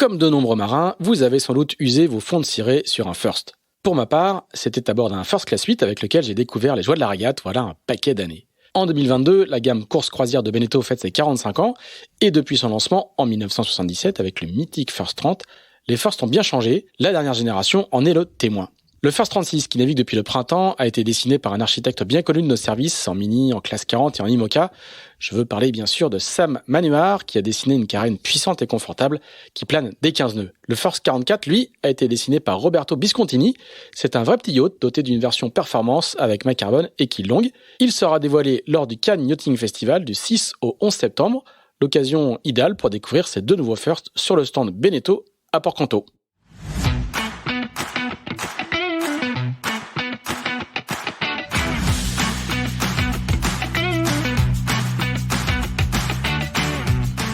Comme de nombreux marins, vous avez sans doute usé vos fonds de ciré sur un First. Pour ma part, c'était à bord d'un First Class 8 avec lequel j'ai découvert les joies de la régate, voilà un paquet d'années. En 2022, la gamme course croisière de Beneteau fête ses 45 ans, et depuis son lancement en 1977 avec le mythique First 30, les First ont bien changé, la dernière génération en est le témoin. Le First 36, qui navigue depuis le printemps, a été dessiné par un architecte bien connu de nos services, en Mini, en classe 40 et en IMOCA. Je veux parler bien sûr de Sam Manuar, qui a dessiné une carène puissante et confortable, qui plane des 15 nœuds. Le First 44, lui, a été dessiné par Roberto Biscontini. C'est un vrai petit yacht doté d'une version performance avec mât carbone et quille longue. Il sera dévoilé lors du Cannes Yachting Festival du 6 au 11 septembre. L'occasion idéale pour découvrir ces deux nouveaux First sur le stand Beneteau à Port-Canto.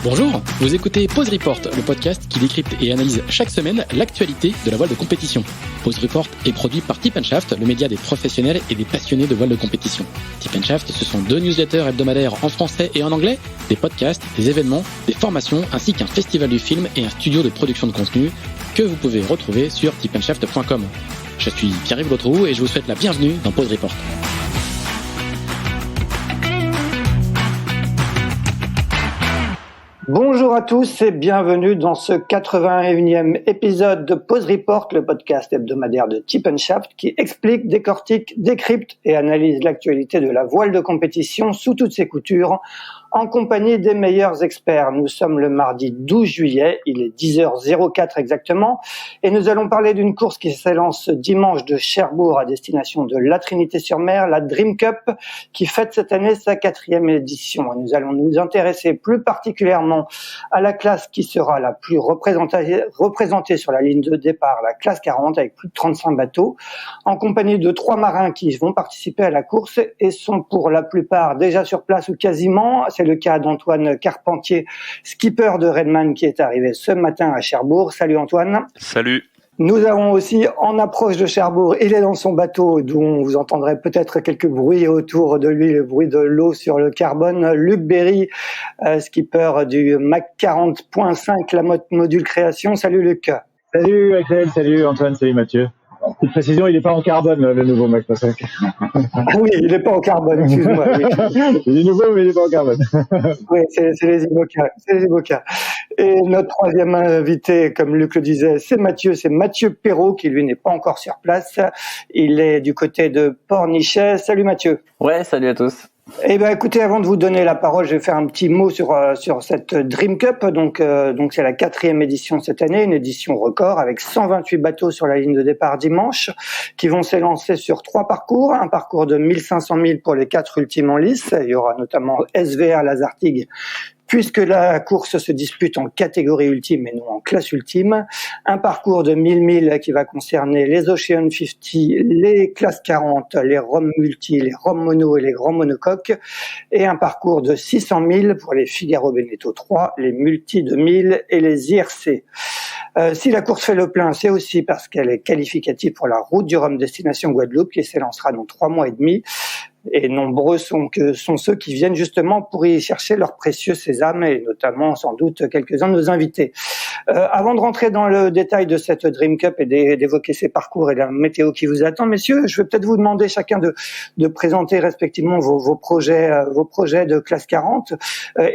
Bonjour, vous écoutez Pause Report, le podcast qui décrypte et analyse chaque semaine l'actualité de la voile de compétition. Pause Report est produit par Tip & Shaft, le média des professionnels et des passionnés de voile de compétition. Tip & Shaft, ce sont 2 newsletters hebdomadaires en français et en anglais, des podcasts, des événements, des formations, ainsi qu'un festival du film et un studio de production de contenu que vous pouvez retrouver sur tipandshaft.com. Je suis Pierre-Yves Gautreau et je vous souhaite la bienvenue dans Pause Report. Bonjour à tous et bienvenue dans ce 81e épisode de Pause Report, le podcast hebdomadaire de Tip & Shaft qui explique, décortique, décrypte et analyse l'actualité de la voile de compétition sous toutes ses coutures en compagnie des meilleurs experts. Nous sommes le mardi 12 juillet, il est 10h04 exactement, et nous allons parler d'une course qui s'élance ce dimanche de Cherbourg à destination de La Trinité-sur-Mer, la Dream Cup, qui fête cette année sa 4e édition. Nous allons nous intéresser plus particulièrement à la classe qui sera la plus représentée sur la ligne de départ, la classe 40, avec plus de 35 bateaux, en compagnie de 3 marins qui vont participer à la course et sont pour la plupart déjà sur place ou quasiment. C'est le cas d'Antoine Carpentier, skipper de Redman, qui est arrivé ce matin à Cherbourg. Salut Antoine. Salut. Nous avons aussi, en approche de Cherbourg, il est dans son bateau, dont vous entendrez peut-être quelques bruits autour de lui, le bruit de l'eau sur le carbone. Luc Berry, skipper du Mac 40.5, la module création. Salut Luc. Salut Axel, salut Antoine, salut Mathieu. Petite précision, il n'est pas en carbone, le nouveau Mac 5. Oui, il n'est pas en carbone, excuse-moi. Oui. Il est nouveau, mais il n'est pas en carbone. Oui, c'est les IMOCA. Et notre troisième invité, comme Luc le disait, c'est Mathieu Perrault, qui lui n'est pas encore sur place. Il est du côté de Pornichet. Salut Mathieu. Ouais, salut à tous. Eh ben, écoutez, avant de vous donner la parole, je vais faire un petit mot sur cette Dream Cup. Donc c'est la 4e édition cette année, une édition record avec 128 bateaux sur la ligne de départ dimanche, qui vont s'élancer sur 3 parcours. Un parcours de 1500 milles pour les 4 ultimes en lice. Il y aura notamment SVR Lazartigue, puisque la course se dispute en catégorie ultime et non en classe ultime. Un parcours de 1000 milles qui va concerner les Ocean 50, les classes 40, les Rom Multi, les Rom Mono et les grands monocoques. Et un parcours de 600 milles pour les Figaro Beneteau 3, les Multi de 1000 et les IRC. Si la course fait le plein, c'est aussi parce qu'elle est qualificative pour la route du Rhum destination Guadeloupe qui s'élancera dans 3 mois et demi. Et nombreux sont ceux qui viennent justement pour y chercher leur précieux sésame, et notamment sans doute quelques-uns de nos invités. Avant de rentrer dans le détail de cette Dream Cup et d'évoquer ses parcours et la météo qui vous attend, messieurs, je vais peut-être vous demander chacun de présenter respectivement vos projets de classe 40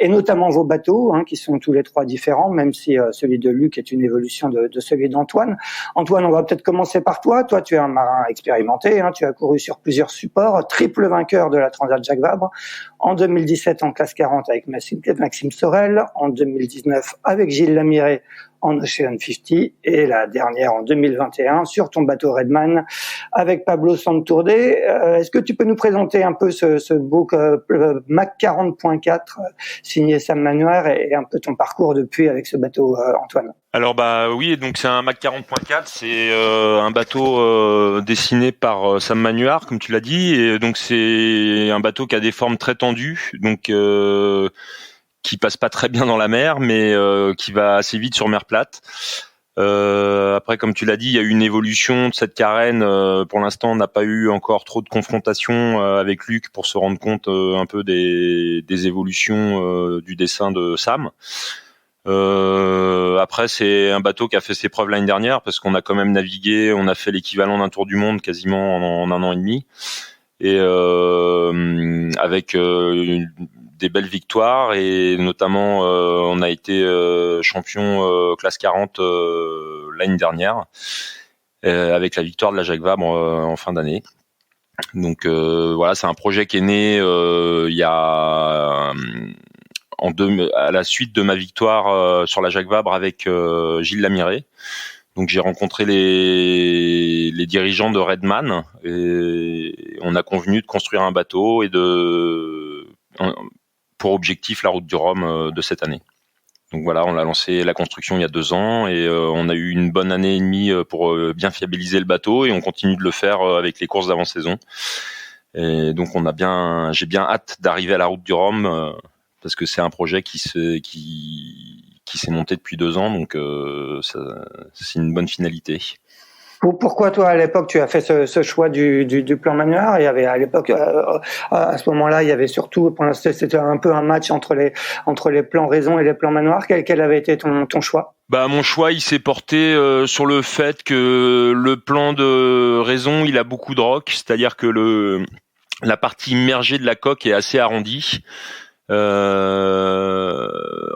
et notamment vos bateaux, qui sont tous les 3 différents, même si celui de Luc est une évolution de celui d'Antoine. Antoine, on va peut-être commencer par toi. Toi, tu es un marin expérimenté, tu as couru sur plusieurs supports, triple vainqueur de la Transat Jacques Vabre, en 2017 en classe 40 avec Maxime Sorel, en 2019 avec Gilles Lamiré en Ocean 50 et la dernière en 2021 sur ton bateau Redman avec Pablo Santourde. Est-ce que tu peux nous présenter un peu ce beau Mac 40.4 signé Sam Manuar et un peu ton parcours depuis avec ce bateau, Antoine? Alors oui, donc c'est un Mac 40.4, c'est un bateau dessiné par Sam Manuar, comme tu l'as dit, et donc c'est un bateau qui a des formes très tendues, donc qui passe pas très bien dans la mer, mais qui va assez vite sur mer plate. Après, comme tu l'as dit, il y a eu une évolution de cette carène. Pour l'instant, on n'a pas eu encore trop de confrontations avec Luc pour se rendre compte un peu des évolutions du dessin de Sam. Après, c'est un bateau qui a fait ses preuves l'année dernière parce qu'on a quand même navigué, on a fait l'équivalent d'un tour du monde quasiment en 1 an et demi, et avec des belles victoires, et notamment on a été champion classe 40 l'année dernière avec la victoire de la Jacques Vabre en fin d'année. Donc voilà, c'est un projet qui est né il y a à la suite de ma victoire sur la Jacques Vabre avec Gilles Lamiré. Donc j'ai rencontré les dirigeants de Redman et on a convenu de construire un bateau et pour objectif la route du Rhum de cette année. Donc voilà, on a lancé la construction il y a 2 ans et on a eu une bonne année et demie pour bien fiabiliser le bateau, et on continue de le faire avec les courses d'avant-saison. Et donc j'ai bien hâte d'arriver à la route du Rhum parce que c'est un projet qui s'est monté depuis 2 ans, donc c'est une bonne finalité. Pourquoi toi à l'époque tu as fait ce choix du plan Manuard? Il y avait à l'époque à ce moment-là il y avait surtout, pour l'instant c'était un peu un match entre les plans Raison et les plans Manoir. Quel avait été ton choix? Mon choix il s'est porté sur le fait que le plan de Raison il a beaucoup de roc, c'est-à-dire que la partie immergée de la coque est assez arrondie.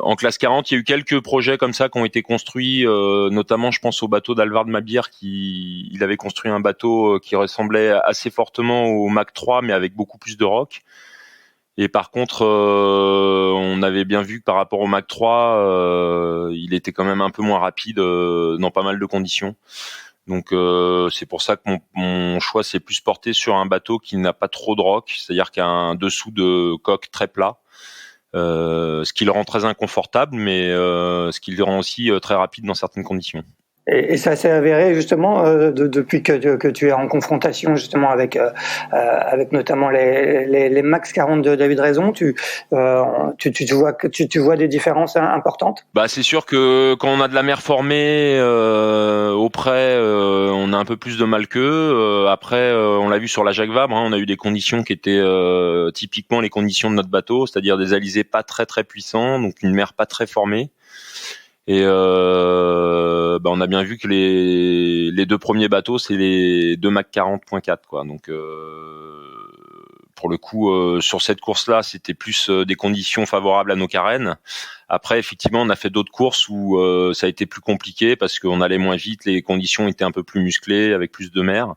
En classe 40, il y a eu quelques projets comme ça qui ont été construits, notamment je pense au bateau d'Alvard Mabir il avait construit un bateau qui ressemblait assez fortement au Mach 3 mais avec beaucoup plus de roc. Et par contre, on avait bien vu que par rapport au Mach 3, il était quand même un peu moins rapide dans pas mal de conditions. Donc c'est pour ça que mon choix s'est plus porté sur un bateau qui n'a pas trop de roc, c'est-à-dire qu'il y a un dessous de coque très plat. Ce qui le rend très inconfortable, mais ce qui le rend aussi très rapide dans certaines conditions. Et ça s'est avéré justement depuis que tu es en confrontation justement avec notamment les Max 40 de David Raison, tu vois des différences importantes? C'est sûr que quand on a de la mer formée au près, on a un peu plus de mal qu'eux. Après, on l'a vu sur la Jacques Vabre, on a eu des conditions qui étaient typiquement les conditions de notre bateau, c'est-à-dire des alizés pas très très puissants, donc une mer pas très formée. Et on a bien vu que les 2 premiers bateaux, c'est les 2 Mach 40.4 quoi. Donc pour le coup, sur cette course-là, c'était plus des conditions favorables à nos carènes. Après, effectivement, on a fait d'autres courses où ça a été plus compliqué parce qu'on allait moins vite, les conditions étaient un peu plus musclées, avec plus de mer.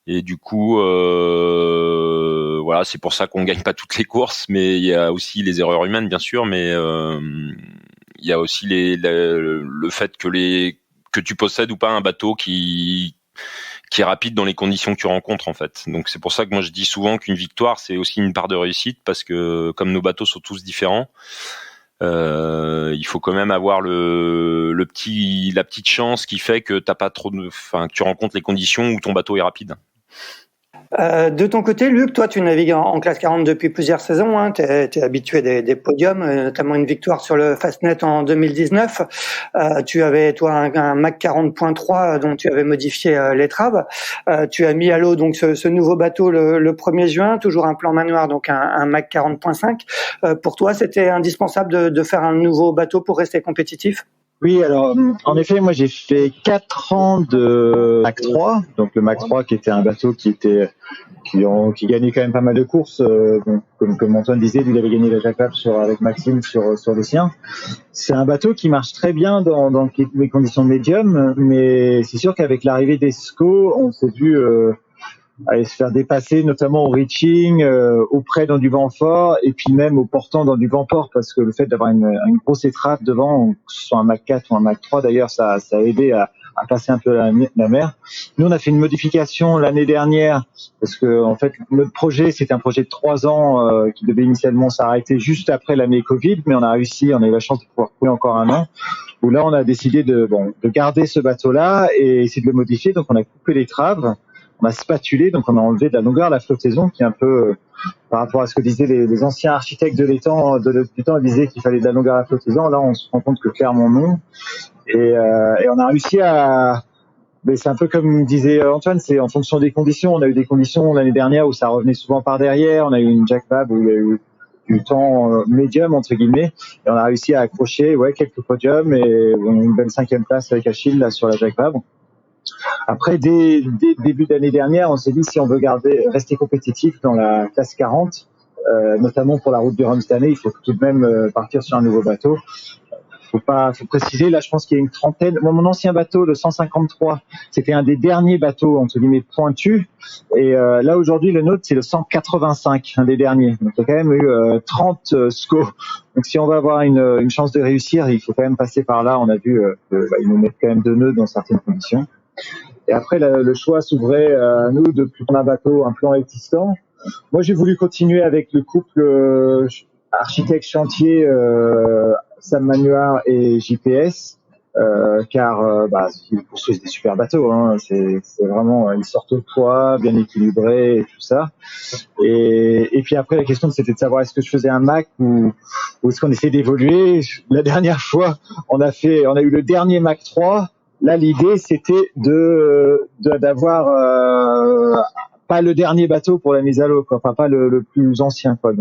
Et du coup, voilà, c'est pour ça qu'on gagne pas toutes les courses, mais il y a aussi les erreurs humaines, bien sûr, mais il y a aussi le fait que tu possèdes ou pas un bateau qui est rapide dans les conditions que tu rencontres en fait. Donc c'est pour ça que moi je dis souvent qu'une victoire c'est aussi une part de réussite, parce que comme nos bateaux sont tous différents, il faut quand même avoir la petite chance qui fait que que tu rencontres les conditions où ton bateau est rapide. De ton côté, Luc, toi, tu navigues en classe 40 depuis plusieurs saisons. Hein. T'es habitué des podiums, notamment une victoire sur le Fastnet en 2019. Tu avais, toi, un Mach 40.3 dont tu avais modifié l'étrave. Tu as mis à l'eau donc ce nouveau bateau le 1er juin, toujours un plan Manoir, donc un Mach 40.5. Pour toi, c'était indispensable de faire un nouveau bateau pour rester compétitif? Oui, alors en effet, moi j'ai fait 4 ans de Mach 3, donc le Mach 3 qui était un bateau qui gagnait quand même pas mal de courses, comme Antoine disait, lui il avait gagné la Jacques Vabre avec Maxime sur les siens. C'est un bateau qui marche très bien dans les conditions de médium, mais c'est sûr qu'avec l'arrivée des SCO, on s'est vu aller se faire dépasser, notamment au reaching, au près dans du vent fort, et puis même au portant dans du vent fort, parce que le fait d'avoir une grosse étrave devant, que ce soit un Mach 4 ou un Mach 3 d'ailleurs, ça a aidé à passer un peu la mer. Nous, on a fait une modification l'année dernière, parce que en fait, notre projet, c'était un projet de 3 ans qui devait initialement s'arrêter juste après l'année Covid, mais on a eu la chance de pouvoir couler encore 1 an, où là, on a décidé de garder ce bateau-là et essayer de le modifier. Donc, on a coupé l'étrave, on a spatulé, donc on a enlevé de la longueur à la flottaison, qui est un peu par rapport à ce que disaient les anciens architectes du temps, ils disaient qu'il fallait de la longueur à la flottaison. Là, on se rend compte que clairement non. Et on a réussi mais c'est un peu comme disait Antoine, c'est en fonction des conditions. On a eu des conditions l'année dernière où ça revenait souvent par derrière. On a eu une Jacques Vabre où il y a eu du temps médium entre guillemets, et on a réussi à accrocher quelques podiums et une belle 5e place avec Achille là sur la Jacques Vabre. Après, dès début d'année dernière, on s'est dit si on veut rester compétitif dans la classe 40, notamment pour la route du Rhum cette année, il faut tout de même partir sur un nouveau bateau. Faut préciser, là je pense qu'il y a une trentaine. Mon ancien bateau, le 153, c'était un des derniers bateaux entre guillemets pointus, et là aujourd'hui le nôtre c'est le 185, un des derniers. Donc il y a quand même eu 30 SCO. Donc si on va avoir une chance de réussir, il faut quand même passer par là. On a vu ils nous mettent quand même 2 nœuds dans certaines conditions. Et après le choix s'ouvrait à nous de prendre un bateau, un plan existant. Moi j'ai voulu continuer avec le couple architecte chantier Sam Manuard et JPS, car ils construisent des super bateaux, hein. C'est vraiment, ils sortent au poids, bien équilibrés et tout ça. Et puis après la question c'était de savoir est-ce que je faisais un Mac ou est-ce qu'on essayait d'évoluer. La dernière fois on a eu le dernier Mac 3. Là l'idée c'était d'avoir pas le dernier bateau pour la mise à l'eau, quoi. Enfin pas le plus ancien, quoi.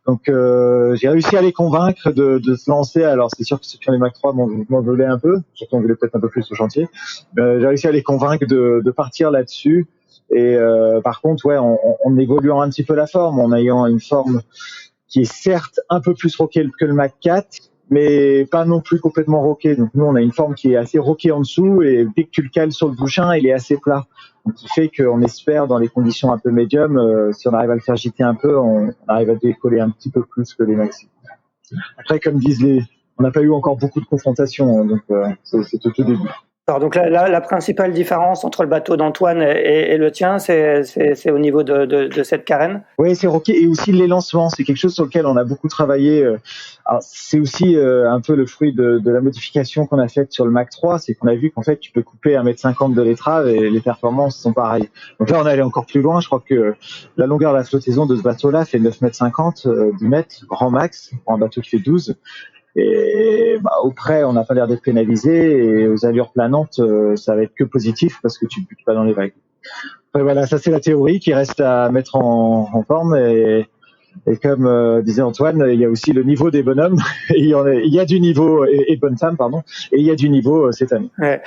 Donc j'ai réussi à les convaincre de se lancer. Alors c'est sûr que ceux qui ont les Mac 3 m'en voulaient un peu, surtout on voulait peut-être un peu plus au chantier. J'ai réussi à les convaincre de partir là-dessus. Et par contre, en évoluant un petit peu la forme, en ayant une forme qui est certes un peu plus rockée que le Mac 4, mais pas non plus complètement rockée. Donc nous, on a une forme qui est assez rockée en dessous, et dès que tu le cales sur le bouchin, il est assez plat. Donc, ce qui fait qu'on espère, dans les conditions un peu médium, si on arrive à le faire gîter un peu, on arrive à décoller un petit peu plus que les maxi. Après, comme disent on n'a pas eu encore beaucoup de confrontations, hein, donc c'est au tout début. Alors donc la principale différence entre le bateau d'Antoine et le tien, c'est au niveau de cette carène. Oui, c'est rocké, et aussi les lancements, c'est quelque chose sur lequel on a beaucoup travaillé. Alors c'est aussi un peu le fruit de la modification qu'on a faite sur le Mac 3, c'est qu'on a vu qu'en fait tu peux couper 1,50 m de l'étrave et les performances sont pareilles. Donc là on est allé encore plus loin, je crois que la longueur de la flottaison de ce bateau-là fait 9,50 m, 10 mètres, grand max, pour un bateau qui fait 12. Et au près, on n'a pas l'air d'être pénalisé, et aux allures planantes, ça va être que positif parce que tu butes pas dans les vagues. Après, voilà, ça c'est la théorie qui reste à mettre en forme, et comme disait Antoine, il y a aussi le niveau des bonhommes. Il y a du niveau, et bonnes femmes, pardon, et il y a du niveau cette année. Ouais.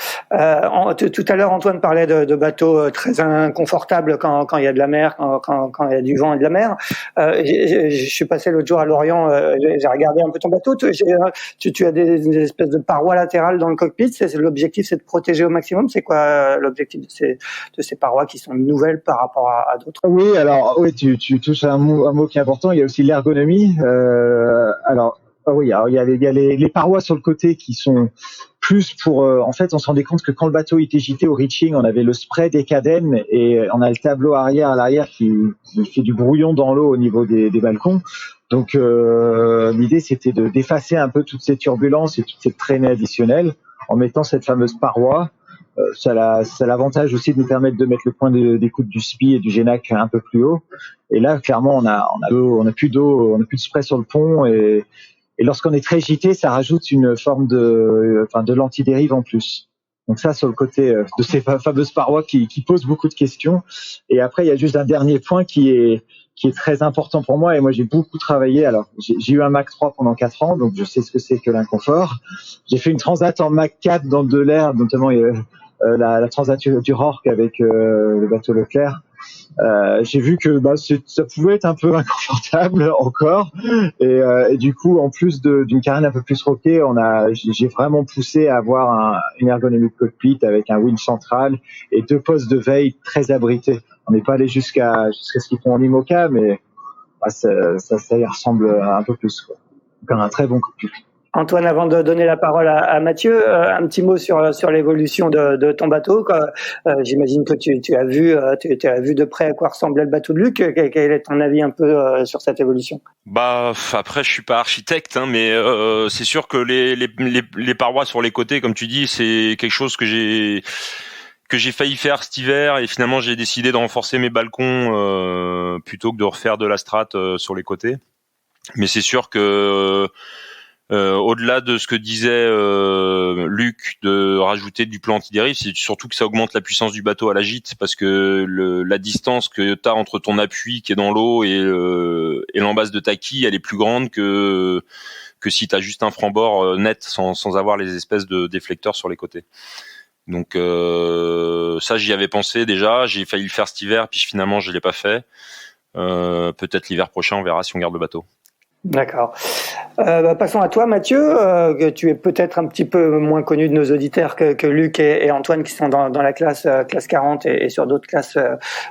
Tout à l'heure, Antoine parlait de bateaux très inconfortables quand il y a de la mer, quand il y a du vent et de la mer. Je suis passé l'autre jour à Lorient, j'ai regardé un peu ton bateau. Tu as des espèces de parois latérales dans le cockpit. L'objectif, c'est de protéger au maximum. C'est quoi l'objectif de ces parois qui sont nouvelles par rapport à d'autres? Oui, alors tu touches à un mot qui est important. Il y a aussi l'ergonomie. Il y a les parois sur le côté qui sont plus pour. En fait, on se rendait compte que quand le bateau était gîté au reaching, on avait le spray des cadènes, et on a le tableau arrière à l'arrière qui fait du brouillon dans l'eau au niveau des balcons. Donc l'idée c'était d'effacer un peu toutes ces turbulences et toutes ces traînées additionnelles en mettant cette fameuse paroi. Ça a l'avantage aussi de nous permettre de mettre le point d'écoute du SPI et du GENAC un peu plus haut. Et là, clairement, on a plus d'eau, on a plus de spray sur le pont, et lorsqu'on est très gîté, ça rajoute une forme de l'antidérive en plus. Donc ça, sur le côté de ces fameuses parois qui posent beaucoup de questions. Et après, il y a juste un dernier point qui est très important pour moi, et moi j'ai beaucoup travaillé. Alors j'ai eu un Mac 3 pendant 4 ans, donc je sais ce que c'est que l'inconfort. J'ai fait une transat en Mac 4 dans le de l'air, notamment la transat du Rorke avec le bateau Leclerc. J'ai vu que ça pouvait être un peu inconfortable encore, et du coup, en plus d'une carène un peu plus rockée, j'ai vraiment poussé à avoir une ergonomie de cockpit avec un winch central et 2 postes de veille très abrités. On n'est pas allé jusqu'à ce qu'ils font en IMOCA, mais ça y ressemble un peu plus, quoi. Donc un très bon cockpit. Antoine, avant de donner la parole à Mathieu, un petit mot sur l'évolution de ton bateau, quoi. J'imagine que tu as vu de près à quoi ressemblait le bateau de Luc. Quel est ton avis un peu sur cette évolution? Après, je suis pas architecte, hein, mais c'est sûr que les parois sur les côtés, comme tu dis, c'est quelque chose que j'ai failli faire cet hiver, et finalement j'ai décidé de renforcer mes balcons plutôt que de refaire de la strate sur les côtés. Mais c'est sûr que Au-delà de ce que disait Luc, de rajouter du plan anti-dérive, c'est surtout que ça augmente la puissance du bateau à la gîte, parce que la distance que tu as entre ton appui qui est dans l'eau et l'embase de ta quille, elle est plus grande que si tu as juste un franc-bord net sans avoir les espèces de déflecteurs sur les côtés. Donc ça, j'y avais pensé déjà, j'ai failli le faire cet hiver, puis finalement je l'ai pas fait. Peut-être l'hiver prochain, on verra si on garde le bateau. D'accord. Passons à toi, Mathieu. Que tu es peut-être un petit peu moins connu de nos auditeurs que Luc et Antoine, qui sont dans la classe 40 et sur d'autres classes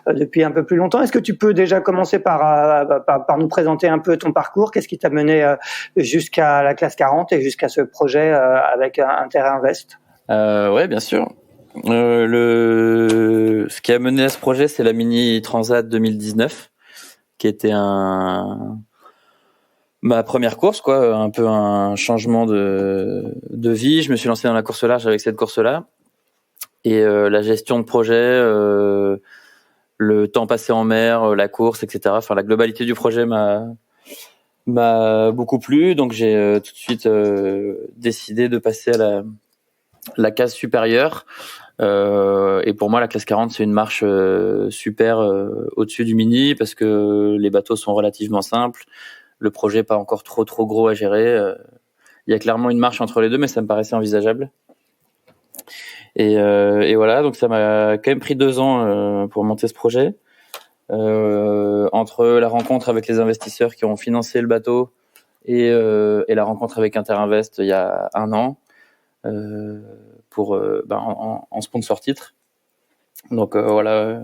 depuis un peu plus longtemps. Est-ce que tu peux déjà commencer par nous présenter un peu ton parcours? Qu'est-ce qui t'a mené jusqu'à la classe 40 et jusqu'à ce projet avec Interinvest? Ouais, bien sûr. Ce qui a mené à ce projet, c'est la Mini Transat 2019, qui était ma première course, quoi, un peu un changement de vie. Je me suis lancé dans la course large avec cette course-là, et la gestion de projet, le temps passé en mer, la course, etc. Enfin, la globalité du projet m'a beaucoup plu, donc j'ai tout de suite décidé de passer à la case supérieure. Et pour moi, la classe 40, c'est une marche super au-dessus du Mini, parce que les bateaux sont relativement simples. Le projet pas encore trop gros à gérer. Il y a clairement une marche entre les deux, mais ça me paraissait envisageable. Et voilà, donc ça m'a quand même pris 2 ans pour monter ce projet. Entre la rencontre avec les investisseurs qui ont financé le bateau et la rencontre avec Interinvest il y a 1 an en sponsor titre. Donc voilà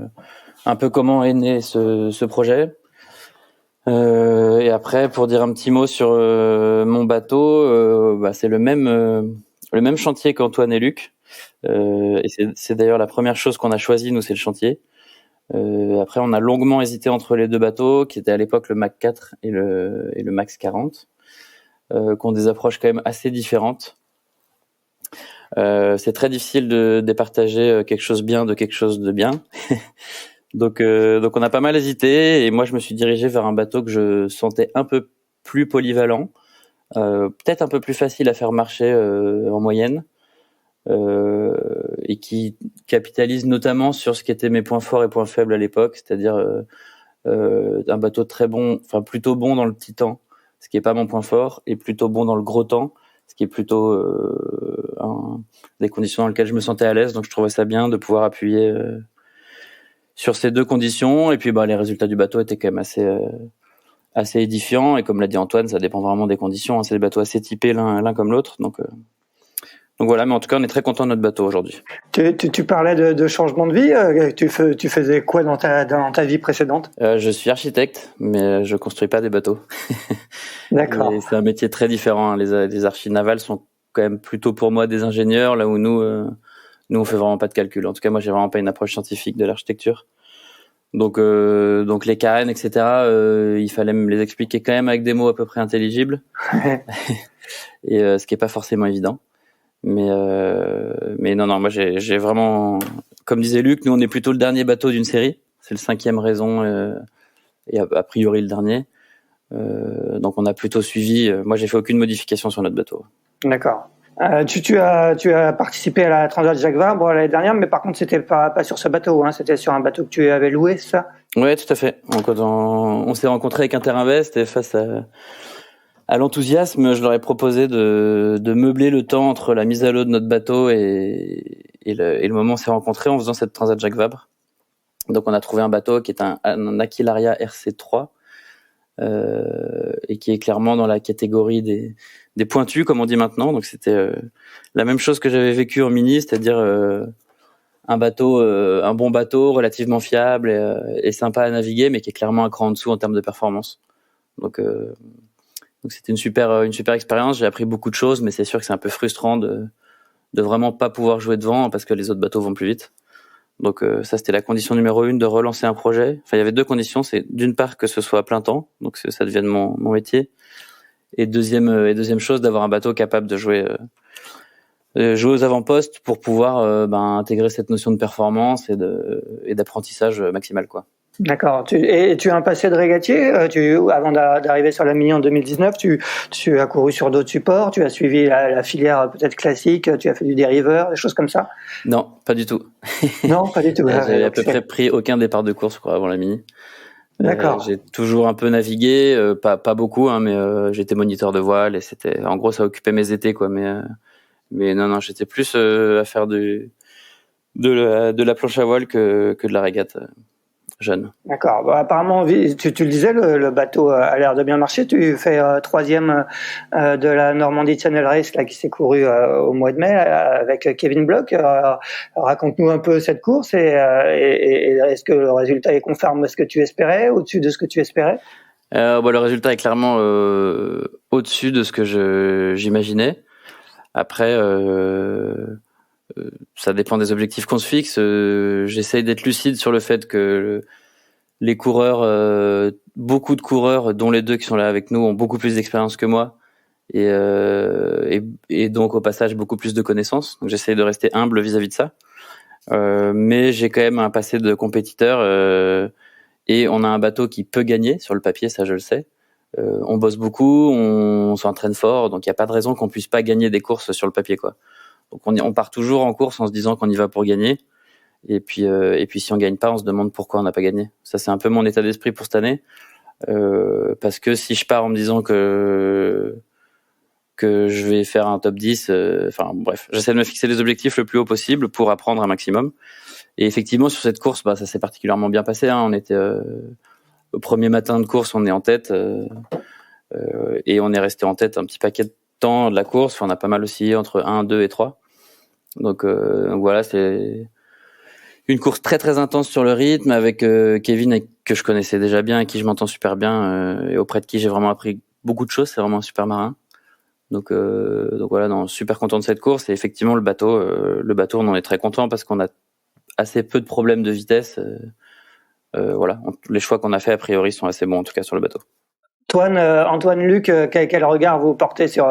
un peu comment est né ce projet. Et après, pour dire un petit mot sur mon bateau, c'est le même chantier qu'Antoine et Luc. Et c'est d'ailleurs la première chose qu'on a choisie, nous, c'est le chantier. Après, on a longuement hésité entre les 2 bateaux, qui étaient à l'époque le Mac 4 et le Max 40, qui ont des approches quand même assez différentes. C'est très difficile de départager quelque chose bien de quelque chose de bien. Donc on a pas mal hésité, et moi je me suis dirigé vers un bateau que je sentais un peu plus polyvalent, peut-être un peu plus facile à faire marcher en moyenne, et qui capitalise notamment sur ce qui étaient mes points forts et points faibles à l'époque, c'est-à-dire un bateau très bon, enfin plutôt bon dans le petit temps, ce qui est pas mon point fort, et plutôt bon dans le gros temps, ce qui est plutôt des conditions dans lesquelles je me sentais à l'aise. Donc je trouvais ça bien de pouvoir appuyer sur ces 2 conditions. Et puis les résultats du bateau étaient quand même assez édifiants, et comme l'a dit Antoine, ça dépend vraiment des conditions, hein. C'est des bateaux assez typés l'un comme l'autre, donc voilà. Mais en tout cas, on est très content de notre bateau aujourd'hui. Tu parlais de changement de vie. Tu faisais quoi dans ta vie précédente? Je suis architecte, mais je construis pas des bateaux. D'accord. Et c'est un métier très différent, hein. Les archis navals sont quand même plutôt pour moi des ingénieurs, là où nous on fait vraiment pas de calcul. En tout cas, moi j'ai vraiment pas une approche scientifique de l'architecture. Donc les carènes, etc. Il fallait me les expliquer quand même avec des mots à peu près intelligibles. Et ce qui est pas forcément évident. Mais non, moi j'ai vraiment, comme disait Luc, nous on est plutôt le dernier bateau d'une série. C'est le 5e raison et a priori le dernier. Donc on a plutôt suivi. Moi j'ai fait aucune modification sur notre bateau. D'accord. Tu as participé à la Transat Jacques Vabre l'année dernière, mais par contre c'était pas sur ce bateau, hein, c'était sur un bateau que tu avais loué, c'est ça? Ouais, tout à fait. Donc, on s'est rencontrés avec Interinvest, et face à l'enthousiasme, je leur ai proposé de meubler le temps entre la mise à l'eau de notre bateau et le moment où on s'est rencontrés en faisant cette Transat Jacques Vabre. Donc on a trouvé un bateau qui est un Aquilaria RC3 et qui est clairement dans la catégorie des pointus, comme on dit maintenant. Donc c'était la même chose que j'avais vécu en Mini, c'est-à-dire un bon bateau relativement fiable et sympa à naviguer, mais qui est clairement un cran en dessous en termes de performance. Donc c'était une super expérience. J'ai appris beaucoup de choses, mais c'est sûr que c'est un peu frustrant de vraiment pas pouvoir jouer devant parce que les autres bateaux vont plus vite. Donc ça, c'était la condition numéro 1 de relancer un projet. Enfin, il y avait 2 conditions. C'est d'une part que ce soit à plein temps, donc ça devienne mon métier. Et deuxième chose, d'avoir un bateau capable de jouer aux avant-postes pour pouvoir intégrer cette notion de performance et d'apprentissage maximal, quoi. D'accord. Et tu as un passé de régatier. Avant d'arriver sur la Mini en 2019, tu as couru sur d'autres supports. Tu as suivi la filière peut-être classique. Tu as fait du dériveur, des choses comme ça. Non, pas du tout. Non, pas du tout. J'avais à peu près pris aucun départ de course avant la Mini. D'accord. J'ai toujours un peu navigué, pas beaucoup, hein, mais j'étais moniteur de voile et c'était, en gros, ça occupait mes étés, quoi. Mais non, j'étais plus à faire de la planche à voile que de la régate jeune. D'accord. Bon, apparemment, tu le disais, le bateau a l'air de bien marcher. Tu fais troisième de la Normandie Channel Race là qui s'est courue au mois de mai avec Kevin Bloch. Raconte-nous un peu cette course et est-ce que le résultat est conforme à ce que tu espérais, au-dessus de ce que tu espérais? Le résultat est clairement au-dessus de ce que j'imaginais. Après, ça dépend des objectifs qu'on se fixe. J'essaye d'être lucide sur le fait que les coureurs, beaucoup de coureurs, dont les deux qui sont là avec nous, ont beaucoup plus d'expérience que moi et donc au passage beaucoup plus de connaissances. Donc j'essaye de rester humble vis-à-vis de ça. Mais j'ai quand même un passé de compétiteur et on a un bateau qui peut gagner sur le papier, ça je le sais. On bosse beaucoup, on s'entraîne fort, donc il n'y a pas de raison qu'on puisse pas gagner des courses sur le papier, quoi. Donc on part toujours en course en se disant qu'on y va pour gagner. Et puis si on gagne pas, on se demande pourquoi on n'a pas gagné. Ça c'est un peu mon état d'esprit pour cette année, parce que si je pars en me disant que je vais faire un top 10, bref, j'essaie de me fixer les objectifs le plus haut possible pour apprendre un maximum. Et effectivement sur cette course, ça s'est particulièrement bien passé, hein. On était au premier matin de course, on est en tête et on est resté en tête un petit paquet de temps de la course. On a pas mal oscillé entre 1, 2 et 3. Donc voilà, c'est une course très très intense sur le rythme avec Kevin que je connaissais déjà bien, avec qui je m'entends super bien et auprès de qui j'ai vraiment appris beaucoup de choses. C'est vraiment un super marin. Donc voilà, non, super content de cette course. Et effectivement le bateau, on en est très content parce qu'on a assez peu de problèmes de vitesse. Voilà, les choix qu'on a fait a priori sont assez bons en tout cas sur le bateau. Antoine, Luc, quel regard vous portez sur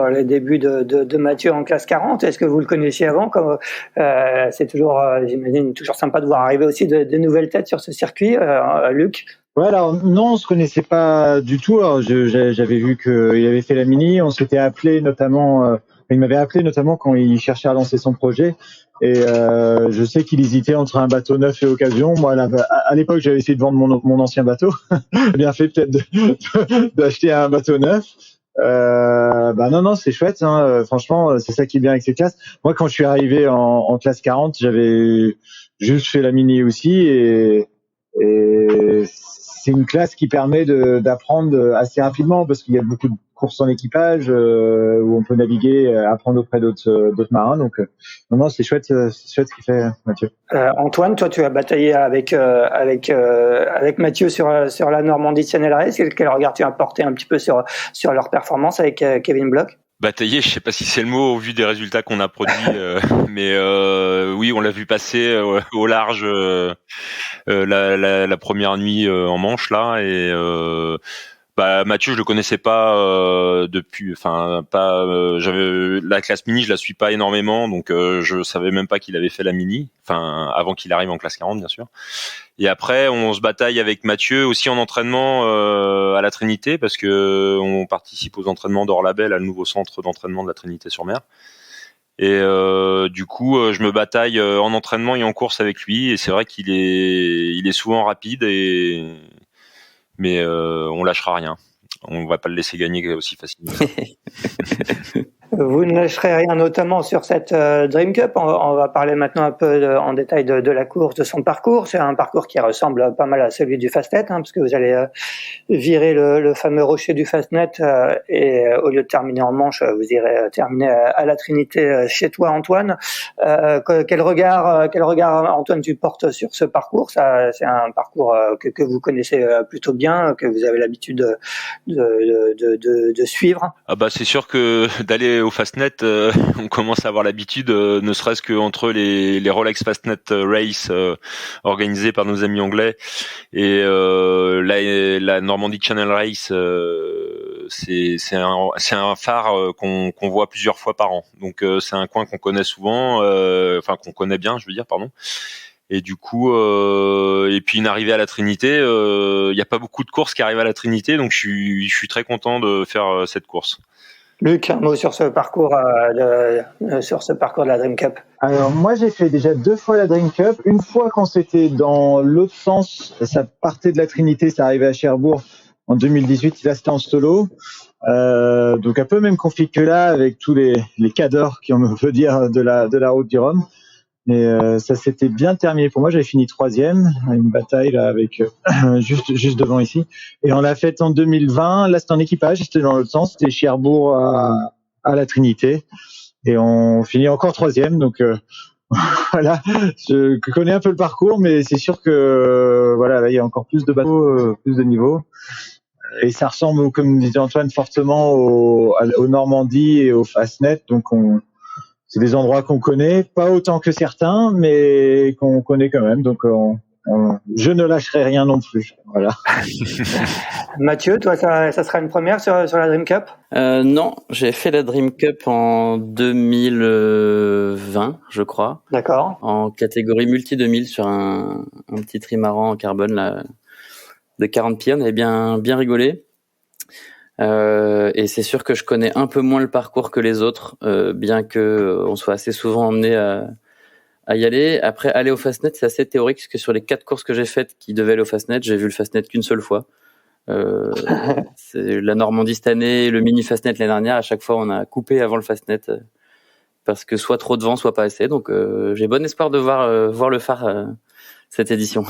les débuts de Mathieu en classe 40? Est-ce que vous le connaissiez avant? C'est toujours, j'imagine, toujours sympa de voir arriver aussi de nouvelles têtes sur ce circuit, Luc. Ouais, alors non, on se connaissait pas du tout. Alors, j'avais vu qu'il avait fait la Mini. On s'était appelé notamment. Il m'avait appelé notamment quand il cherchait à lancer son projet. Et je sais qu'il hésitait entre un bateau neuf et occasion. Moi, à l'époque, j'avais essayé de vendre mon ancien bateau. J'ai bien fait peut-être d'acheter un bateau neuf. Non, c'est chouette. Hein. Franchement, c'est ça qui est bien avec ces classes. Moi, quand je suis arrivé en classe 40, j'avais juste fait la Mini aussi et c'est une classe qui permet d'apprendre assez rapidement parce qu'il y a beaucoup de courses en équipage où on peut naviguer, apprendre auprès d'autres marins. Donc non, c'est chouette ce qu'il fait Mathieu. Antoine, toi tu as bataillé avec Mathieu sur la Normandie Channel Race. Quel regard tu as porté un petit peu sur leur performance avec Kevin Bloch? Batailler, je sais pas si c'est le mot au vu des résultats qu'on a produits, mais oui, on l'a vu passer au large la première nuit en Manche là et Mathieu, je le connaissais pas depuis, j'avais la classe mini, je la suis pas énormément, donc je savais même pas qu'il avait fait la mini, avant qu'il arrive en classe 40 bien sûr. Et après, on se bataille avec Mathieu aussi en entraînement à la Trinité parce que on participe aux entraînements d'Orlabel, à le nouveau centre d'entraînement de la Trinité-sur-Mer. Et du coup, je me bataille en entraînement et en course avec lui. Et c'est vrai qu'il est souvent rapide mais on lâchera rien. On va pas le laisser gagner aussi facilement. Vous ne lâcherez rien, notamment sur cette Dream Cup. On va parler maintenant un peu en détail de la course, de son parcours. C'est un parcours qui ressemble pas mal à celui du Fastnet, parce que vous allez virer le fameux rocher du Fastnet et au lieu de terminer en Manche, vous irez terminer à la Trinité chez toi, Antoine. Quel regard, Antoine, tu portes sur ce parcours? C'est un parcours que vous connaissez plutôt bien, que vous avez l'habitude de suivre. C'est sûr que d'aller au Fastnet, on commence à avoir l'habitude, ne serait-ce que entre les Rolex Fastnet Race organisés par nos amis anglais et la Normandie Channel Race, c'est un phare qu'on voit plusieurs fois par an. Donc c'est un coin qu'on connaît souvent, qu'on connaît bien, je veux dire, pardon. Et du coup, et puis une arrivée à la Trinité, il n'y a pas beaucoup de courses qui arrivent à la Trinité, donc je suis très content de faire cette course. Luc, un mot sur ce parcours, de la Dream Cup. Alors moi j'ai fait déjà 2 fois la Dream Cup. Une fois quand c'était dans l'autre sens, ça partait de la Trinité, ça arrivait à Cherbourg en 2018. Là c'était en solo, donc un peu même config que là, avec tous les cadors qui on veut dire de la route du Rhum. Et ça s'était bien terminé pour moi. J'avais fini 3e, une bataille là avec juste devant ici. Et on l'a faite en 2020. Là c'était en équipage, c'était dans l'autre sens, c'était Cherbourg à la Trinité. Et on finit encore 3e, donc voilà. Je connais un peu le parcours, mais c'est sûr que voilà, là il y a encore plus de bateaux, plus de niveau, et ça ressemble, comme disait Antoine, fortement au Normandie et au Fastnet. Donc c'est des endroits qu'on connaît, pas autant que certains, mais qu'on connaît quand même. Donc je ne lâcherai rien non plus. Voilà. Mathieu, toi, ça sera une première sur la Dream Cup? Non, j'ai fait la Dream Cup en 2020, je crois. D'accord. En catégorie multi 2000 sur un petit trimaran en carbone là, de 40 pieds. On avait bien rigolé. Et c'est sûr que je connais un peu moins le parcours que les autres, bien que on soit assez souvent emmené à y aller. Après, aller au Fastnet, c'est assez théorique, parce que sur les 4 courses que j'ai faites qui devaient aller au Fastnet, j'ai vu le Fastnet qu'une seule fois. C'est la Normandie cette année, le mini Fastnet l'année dernière. À chaque fois, on a coupé avant le Fastnet parce que soit trop de vent, soit pas assez. Donc, j'ai bon espoir de voir le phare cette édition.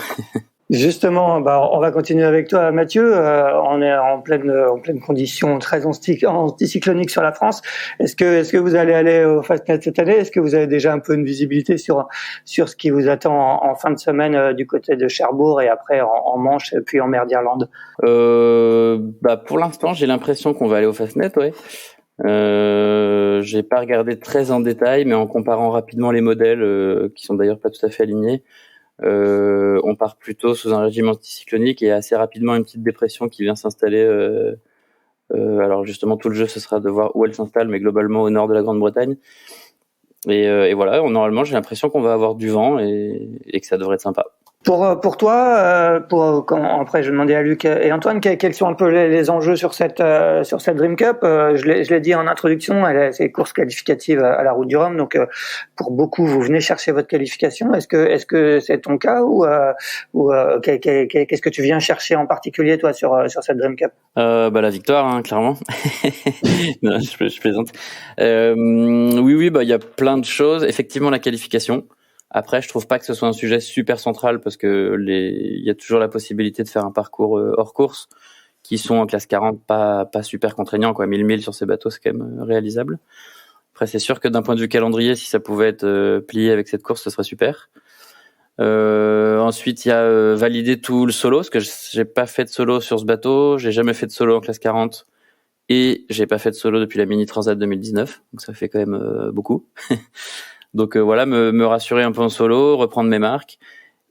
Justement, on va continuer avec toi, Mathieu. On est en pleine condition très anticyclonique sur la France. Est-ce que vous allez aller au Fastnet cette année? Est-ce que vous avez déjà un peu une visibilité sur ce qui vous attend en fin de semaine du côté de Cherbourg et après en Manche et puis en mer d'Irlande? Pour l'instant, j'ai l'impression qu'on va aller au Fastnet, ouais. J'ai pas regardé très en détail, mais en comparant rapidement les modèles, qui sont d'ailleurs pas tout à fait alignés, on part plutôt sous un régime anticyclonique et assez rapidement une petite dépression qui vient s'installer. Alors justement, tout le jeu, ce sera de voir où elle s'installe, mais globalement au nord de la Grande-Bretagne. Et voilà, normalement, j'ai l'impression qu'on va avoir du vent et que ça devrait être sympa. Pour toi, après je vais demander à Luc et Antoine quels sont un peu les enjeux sur cette Dream Cup. Je l'ai dit en introduction, c'est une course qualificative à la Route du Rhum, donc pour beaucoup vous venez chercher votre qualification. Est-ce que c'est ton cas ou qu'est-ce que tu viens chercher en particulier toi sur cette Dream Cup? La victoire, hein, clairement. Non, je plaisante. Oui, il y a plein de choses. Effectivement, la qualification. Après, je trouve pas que ce soit un sujet super central parce que il y a toujours la possibilité de faire un parcours hors course qui sont en classe 40 pas super contraignants, quoi. 1000 milles sur ces bateaux, c'est quand même réalisable. Après, c'est sûr que d'un point de vue calendrier, si ça pouvait être plié avec cette course, ce serait super. Ensuite, il y a valider tout le solo, parce que j'ai pas fait de solo sur ce bateau, j'ai jamais fait de solo en classe 40 et j'ai pas fait de solo depuis la Mini Transat 2019, donc ça fait quand même beaucoup. Donc voilà, me rassurer un peu en solo, reprendre mes marques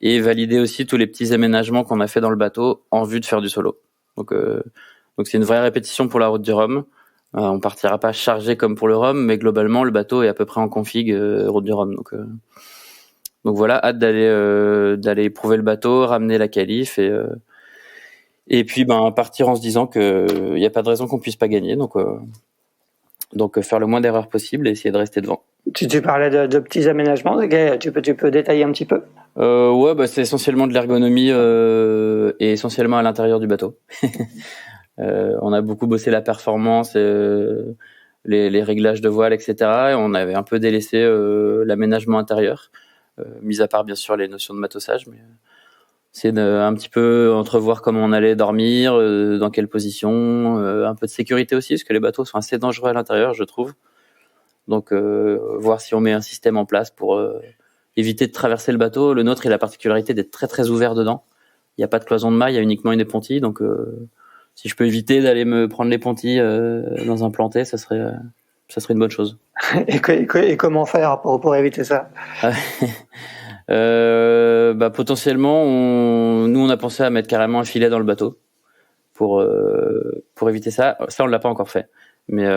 et valider aussi tous les petits aménagements qu'on a fait dans le bateau en vue de faire du solo. Donc c'est une vraie répétition pour la Route du Rhum. On partira pas chargé comme pour le Rhum, mais globalement le bateau est à peu près en config Route du Rhum. Donc voilà, hâte d'aller éprouver le bateau, ramener la qualif et puis partir en se disant que y a pas de raison qu'on puisse pas gagner. Donc faire le moins d'erreurs possible et essayer de rester devant. Tu parlais de petits aménagements, tu peux détailler un petit peu? C'est essentiellement de l'ergonomie et essentiellement à l'intérieur du bateau. On a beaucoup bossé la performance, les réglages de voile, etc. Et on avait un peu délaissé l'aménagement intérieur, mis à part bien sûr les notions de matossage, mais c'est un petit peu entrevoir comment on allait dormir, dans quelle position, un peu de sécurité aussi, parce que les bateaux sont assez dangereux à l'intérieur, je trouve. Donc, voir si on met un système en place pour éviter de traverser le bateau. Le nôtre, il a la particularité d'être très très ouvert dedans. Il n'y a pas de cloison de maille, il y a uniquement une épontille. Donc, si je peux éviter d'aller me prendre l'épontille dans un planté, ça serait une bonne chose. Et comment faire pour éviter ça? Potentiellement, nous on a pensé à mettre carrément un filet dans le bateau pour éviter ça. Ça on l'a pas encore fait, mais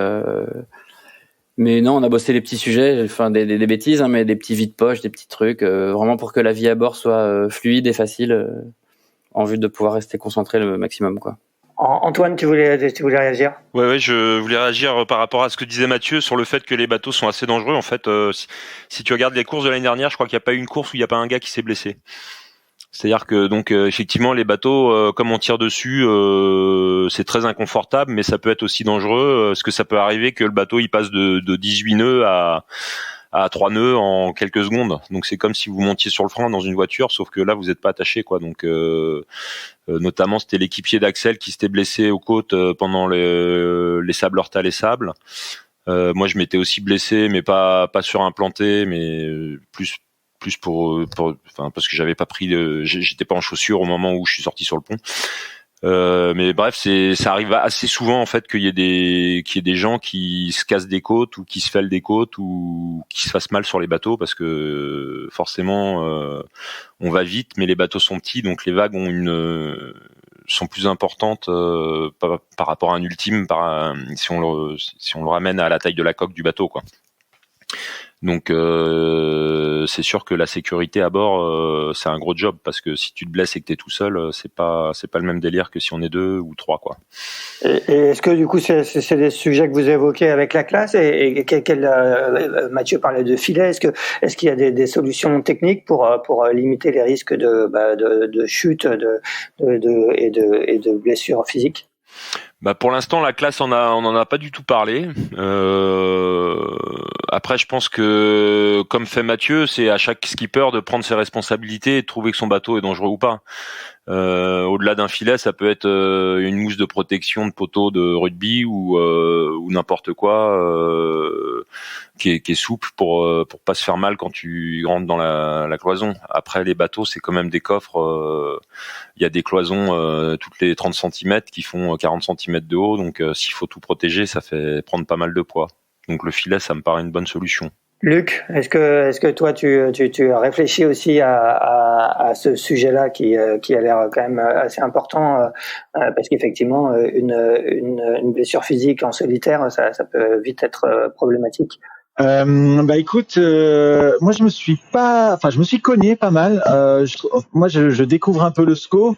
Mais non, on a bossé les petits sujets, enfin des bêtises, hein, mais des petits vides poche, des petits trucs, vraiment pour que la vie à bord soit fluide et facile, en vue de pouvoir rester concentré le maximum, quoi. Antoine, tu voulais réagir? Ouais, je voulais réagir par rapport à ce que disait Mathieu sur le fait que les bateaux sont assez dangereux. En fait, si tu regardes les courses de l'année dernière, je crois qu'il n'y a pas eu une course où il n'y a pas un gars qui s'est blessé. C'est-à-dire que donc effectivement les bateaux, comme on tire dessus, c'est très inconfortable, mais ça peut être aussi dangereux, parce que ça peut arriver que le bateau il passe de 18 nœuds à 3 nœuds en quelques secondes. Donc c'est comme si vous montiez sur le frein dans une voiture, sauf que là vous n'êtes pas attaché, quoi. Donc notamment c'était l'équipier d'Axel qui s'était blessé aux côtes pendant les sables Horta, les sables. Moi je m'étais aussi blessé, mais pas sur un planté, mais plus parce que j'avais pas j'étais pas en chaussures au moment où je suis sorti sur le pont. Mais bref, ça arrive assez souvent en fait qu'il y ait des gens qui se cassent des côtes ou qui se fêlent des côtes ou qui se fassent mal sur les bateaux, parce que forcément on va vite, mais les bateaux sont petits, donc les vagues sont plus importantes par rapport à un ultime, si on le ramène à la taille de la coque du bateau, quoi. Donc c'est sûr que la sécurité à bord, c'est un gros job, parce que si tu te blesses et que t'es tout seul, c'est pas le même délire que si on est 2 ou 3, quoi. Et est-ce que du coup c'est des sujets que vous évoquez avec la classe, et Mathieu parlait de filet, est-ce qu'il y a des solutions techniques pour limiter les risques de chute et de blessures physiques? Bah pour l'instant la classe on en a pas du tout parlé. Après je pense que comme fait Mathieu, c'est à chaque skipper de prendre ses responsabilités et de trouver que son bateau est dangereux ou pas. Au-delà d'un filet, ça peut être une mousse de protection de poteau de rugby ou n'importe quoi qui est souple pour pas se faire mal quand tu rentres dans la cloison. Après les bateaux, c'est quand même des coffres. Il y a des cloisons toutes les 30 cm qui font 40 cm de haut, donc s'il faut tout protéger, ça fait prendre pas mal de poids. Donc le filet, ça me paraît une bonne solution. Luc, est-ce que toi tu réfléchis aussi à ce sujet-là qui a l'air quand même assez important, parce qu'effectivement une blessure physique en solitaire, ça peut vite être problématique. Écoute, moi je me suis cogné pas mal. Moi je découvre un peu le SCO,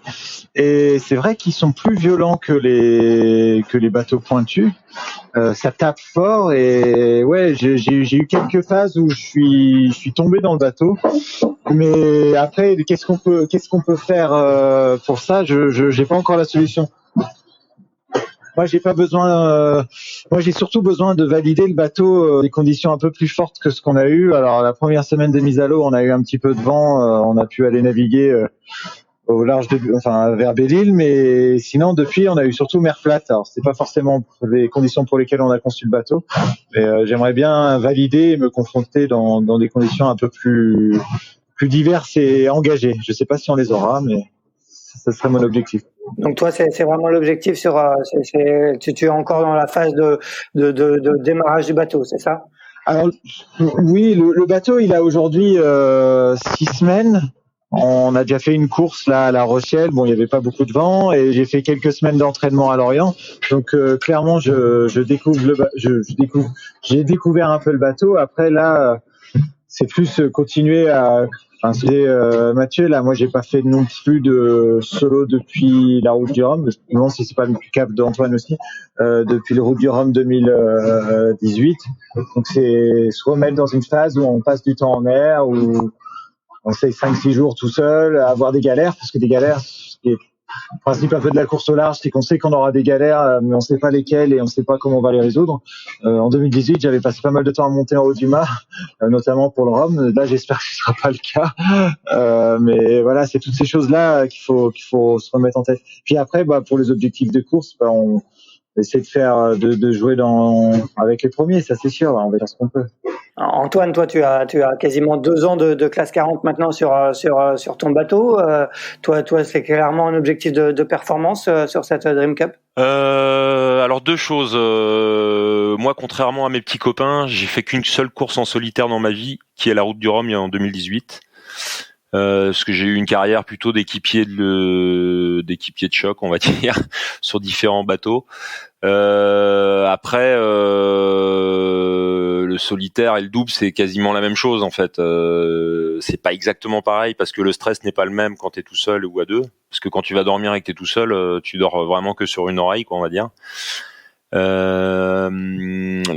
et c'est vrai qu'ils sont plus violents que les bateaux pointus. Ça tape fort, et ouais, j'ai eu quelques phases où je suis tombé dans le bateau. Mais après, qu'est-ce qu'on peut faire pour ça? J'ai pas encore la solution. Moi, j'ai pas besoin. Moi, j'ai surtout besoin de valider le bateau des conditions un peu plus fortes que ce qu'on a eu. Alors, la première semaine de mise à l'eau, on a eu un petit peu de vent. On a pu aller naviguer au large vers Belle-Île, mais sinon, depuis, on a eu surtout mer plate. Alors, c'est pas forcément les conditions pour lesquelles on a conçu le bateau, mais j'aimerais bien valider et me confronter dans des conditions un peu plus diverses et engagées. Je sais pas si on les aura, mais ce serait mon objectif. Donc toi, c'est vraiment l'objectif tu es encore dans la phase de démarrage du bateau, c'est ça? Alors oui, le bateau, il a aujourd'hui 6 semaines. On a déjà fait une course là à La Rochelle. Bon, il y avait pas beaucoup de vent, et j'ai fait quelques semaines d'entraînement à Lorient. Donc clairement, j'ai découvert un peu le bateau. Après là, c'est plus continuer à. Mathieu, là, moi, j'ai pas fait non plus de solo depuis la Route du Rhum. Non, si c'est pas le cap d'Antoine aussi, depuis le Route du Rhum 2018. Donc, c'est se remettre dans une phase où on passe du temps en mer, où on fait 5-6 jours tout seul, avoir des galères, parce que des galères, le principe un peu de la course au large, c'est qu'on sait qu'on aura des galères, mais on sait pas lesquelles et on sait pas comment on va les résoudre. En 2018, j'avais passé pas mal de temps à monter en haut du mât, notamment pour le Rhum. Là, j'espère que ce sera pas le cas. Mais voilà, c'est toutes ces choses-là qu'il faut se remettre en tête. Puis après, pour les objectifs de course, on essaie de jouer avec les premiers, ça c'est sûr. On va faire ce qu'on peut. Antoine, toi, tu as quasiment 2 ans de classe 40 maintenant sur ton bateau. Toi, c'est clairement un objectif de performance sur cette Dream Cup. Alors 2 choses. Moi, contrairement à mes petits copains, j'ai fait qu'une seule course en solitaire dans ma vie, qui est la Route du Rhum, en 2018. Parce que j'ai eu une carrière plutôt d'équipier de choc, on va dire, sur différents bateaux. Après, le solitaire et le double, c'est quasiment la même chose en fait. C'est pas exactement pareil parce que le stress n'est pas le même quand t'es tout seul ou à deux. Parce que quand tu vas dormir et que t'es tout seul, tu dors vraiment que sur une oreille, quoi, on va dire.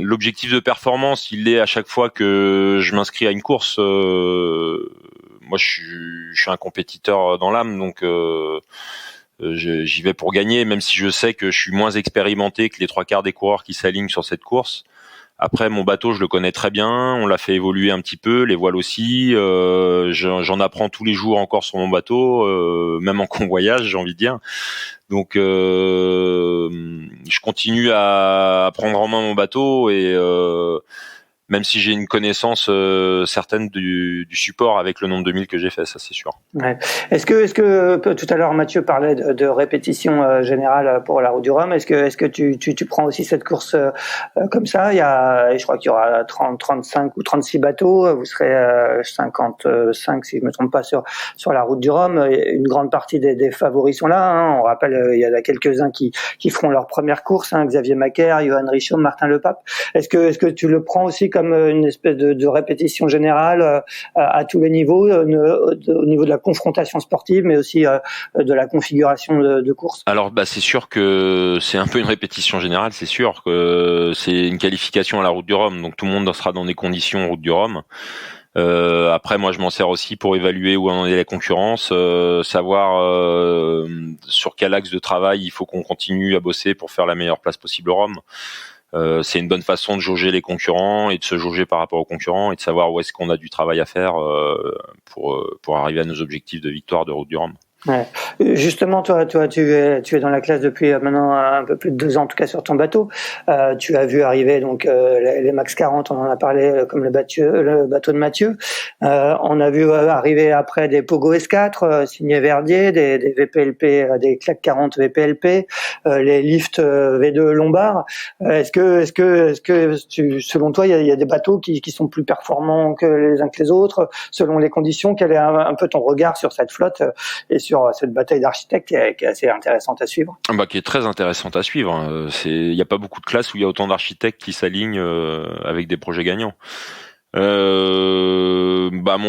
L'objectif de performance, il est à chaque fois que je m'inscris à une course. Moi, je suis un compétiteur dans l'âme, donc j'y vais pour gagner, même si je sais que je suis moins expérimenté que les 3/4 des coureurs qui s'alignent sur cette course. Après, mon bateau, je le connais très bien. On l'a fait évoluer un petit peu, les voiles aussi. J'en apprends tous les jours encore sur mon bateau, même en convoyage, j'ai envie de dire. Donc, je continue à prendre en main mon bateau et même si j'ai une connaissance certaine du support avec le nombre de milles que j'ai fait, ça c'est sûr. Ouais. Est-ce que tout à l'heure Mathieu parlait de répétition générale pour la Route du Rhum. Est-ce que tu prends aussi cette course comme ça? Je crois qu'il y aura 35 ou 36 bateaux. Vous serez 55 si je me trompe pas sur la Route du Rhum. Une grande partie des favoris sont là. Hein. On rappelle, il y en a quelques-uns qui feront leur première course. Hein. Xavier Macaire, Johan Richaud, Martin Lepape. Est-ce que tu le prends aussi comme une espèce de répétition générale à tous les niveaux, au niveau de la confrontation sportive, mais aussi de la configuration de course? Alors, c'est sûr que c'est un peu une répétition générale. C'est sûr que c'est une qualification à la Route du Rhum, donc tout le monde sera dans des conditions Route du Rhum. Après, moi, je m'en sers aussi pour évaluer où en est la concurrence, savoir sur quel axe de travail il faut qu'on continue à bosser pour faire la meilleure place possible au Rhum. C'est une bonne façon de jauger les concurrents et de se jauger par rapport aux concurrents et de savoir où est-ce qu'on a du travail à faire pour arriver à nos objectifs de victoire de Route du Rhum. Ouais. Justement, toi, tu es dans la classe depuis maintenant un peu plus de 2 ans, en tout cas sur ton bateau. Tu as vu arriver donc les Max 40, on en a parlé, comme le bateau de Mathieu. On a vu arriver après des Pogo S4 signés Verdier, des VPLP, des Clac 40 VPLP, les Lift V2 Lombard. Est-ce que selon toi, il y a des bateaux qui sont plus performants que les uns que les autres selon les conditions? Quel est un peu ton regard sur cette flotte et sur cette bataille d'architectes qui est assez intéressante à suivre? Qui est très intéressante à suivre. Il n'y a pas beaucoup de classes où il y a autant d'architectes qui s'alignent avec des projets gagnants. Mon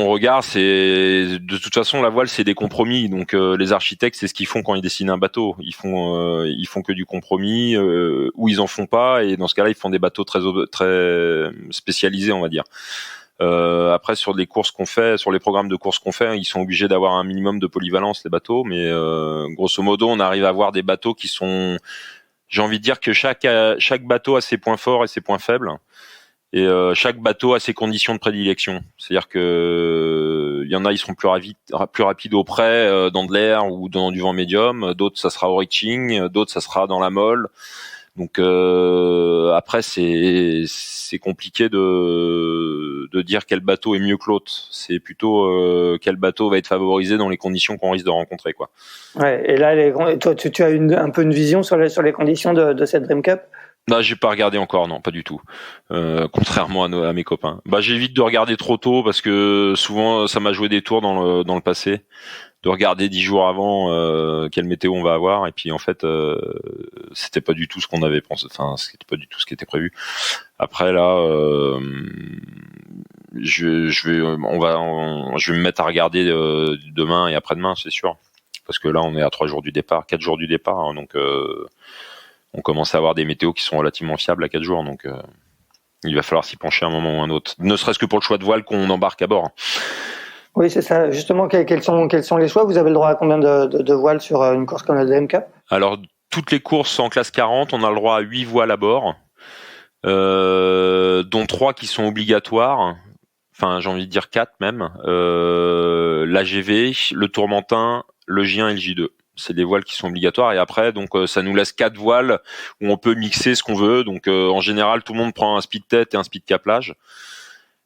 regard, c'est de toute façon la voile, c'est des compromis. Donc les architectes, c'est ce qu'ils font quand ils dessinent un bateau. Ils font que du compromis ou ils en font pas. Et dans ce cas-là, ils font des bateaux très spécialisés, on va dire. Après, sur les courses qu'on fait, sur les programmes de courses qu'on fait, ils sont obligés d'avoir un minimum de polyvalence, les bateaux, mais grosso modo, on arrive à avoir des bateaux qui sont, j'ai envie de dire que chaque bateau a ses points forts et ses points faibles, et chaque bateau a ses conditions de prédilection. C'est-à-dire que il y en a, ils seront plus rapides au près, dans de l'air ou dans du vent médium, d'autres ça sera au reaching, d'autres ça sera dans la molle. Donc après c'est compliqué de dire quel bateau est mieux que l'autre. C'est plutôt quel bateau va être favorisé dans les conditions qu'on risque de rencontrer, quoi. Ouais. Et là, toi, tu as un peu une vision sur les conditions de cette Dream Cup? J'ai pas regardé encore, non, pas du tout. Contrairement à mes copains. J'évite de regarder trop tôt parce que souvent ça m'a joué des tours dans le passé. De regarder 10 jours avant quelle météo on va avoir, et puis en fait c'était pas du tout ce qu'on avait pensé, enfin c'était pas du tout ce qui était prévu. Après là je vais me mettre à regarder demain et après-demain, c'est sûr, parce que là on est à 4 jours du départ, hein, donc on commence à avoir des météos qui sont relativement fiables à 4 jours, donc il va falloir s'y pencher à un moment ou un autre, ne serait-ce que pour le choix de voile qu'on embarque à bord. Oui, c'est ça. Justement, quels sont les choix? Vous avez le droit à combien de voiles sur une course comme la Dream Cup? Alors, toutes les courses en classe 40, on a le droit à 8 voiles à bord, dont 3 qui sont obligatoires. Enfin, j'ai envie de dire 4 même. L'AGV, le Tourmentin, le J1 et le J2. C'est des voiles qui sont obligatoires. Et après, donc, ça nous laisse 4 voiles où on peut mixer ce qu'on veut. Donc, en général, tout le monde prend un speed tête et un speed caplage.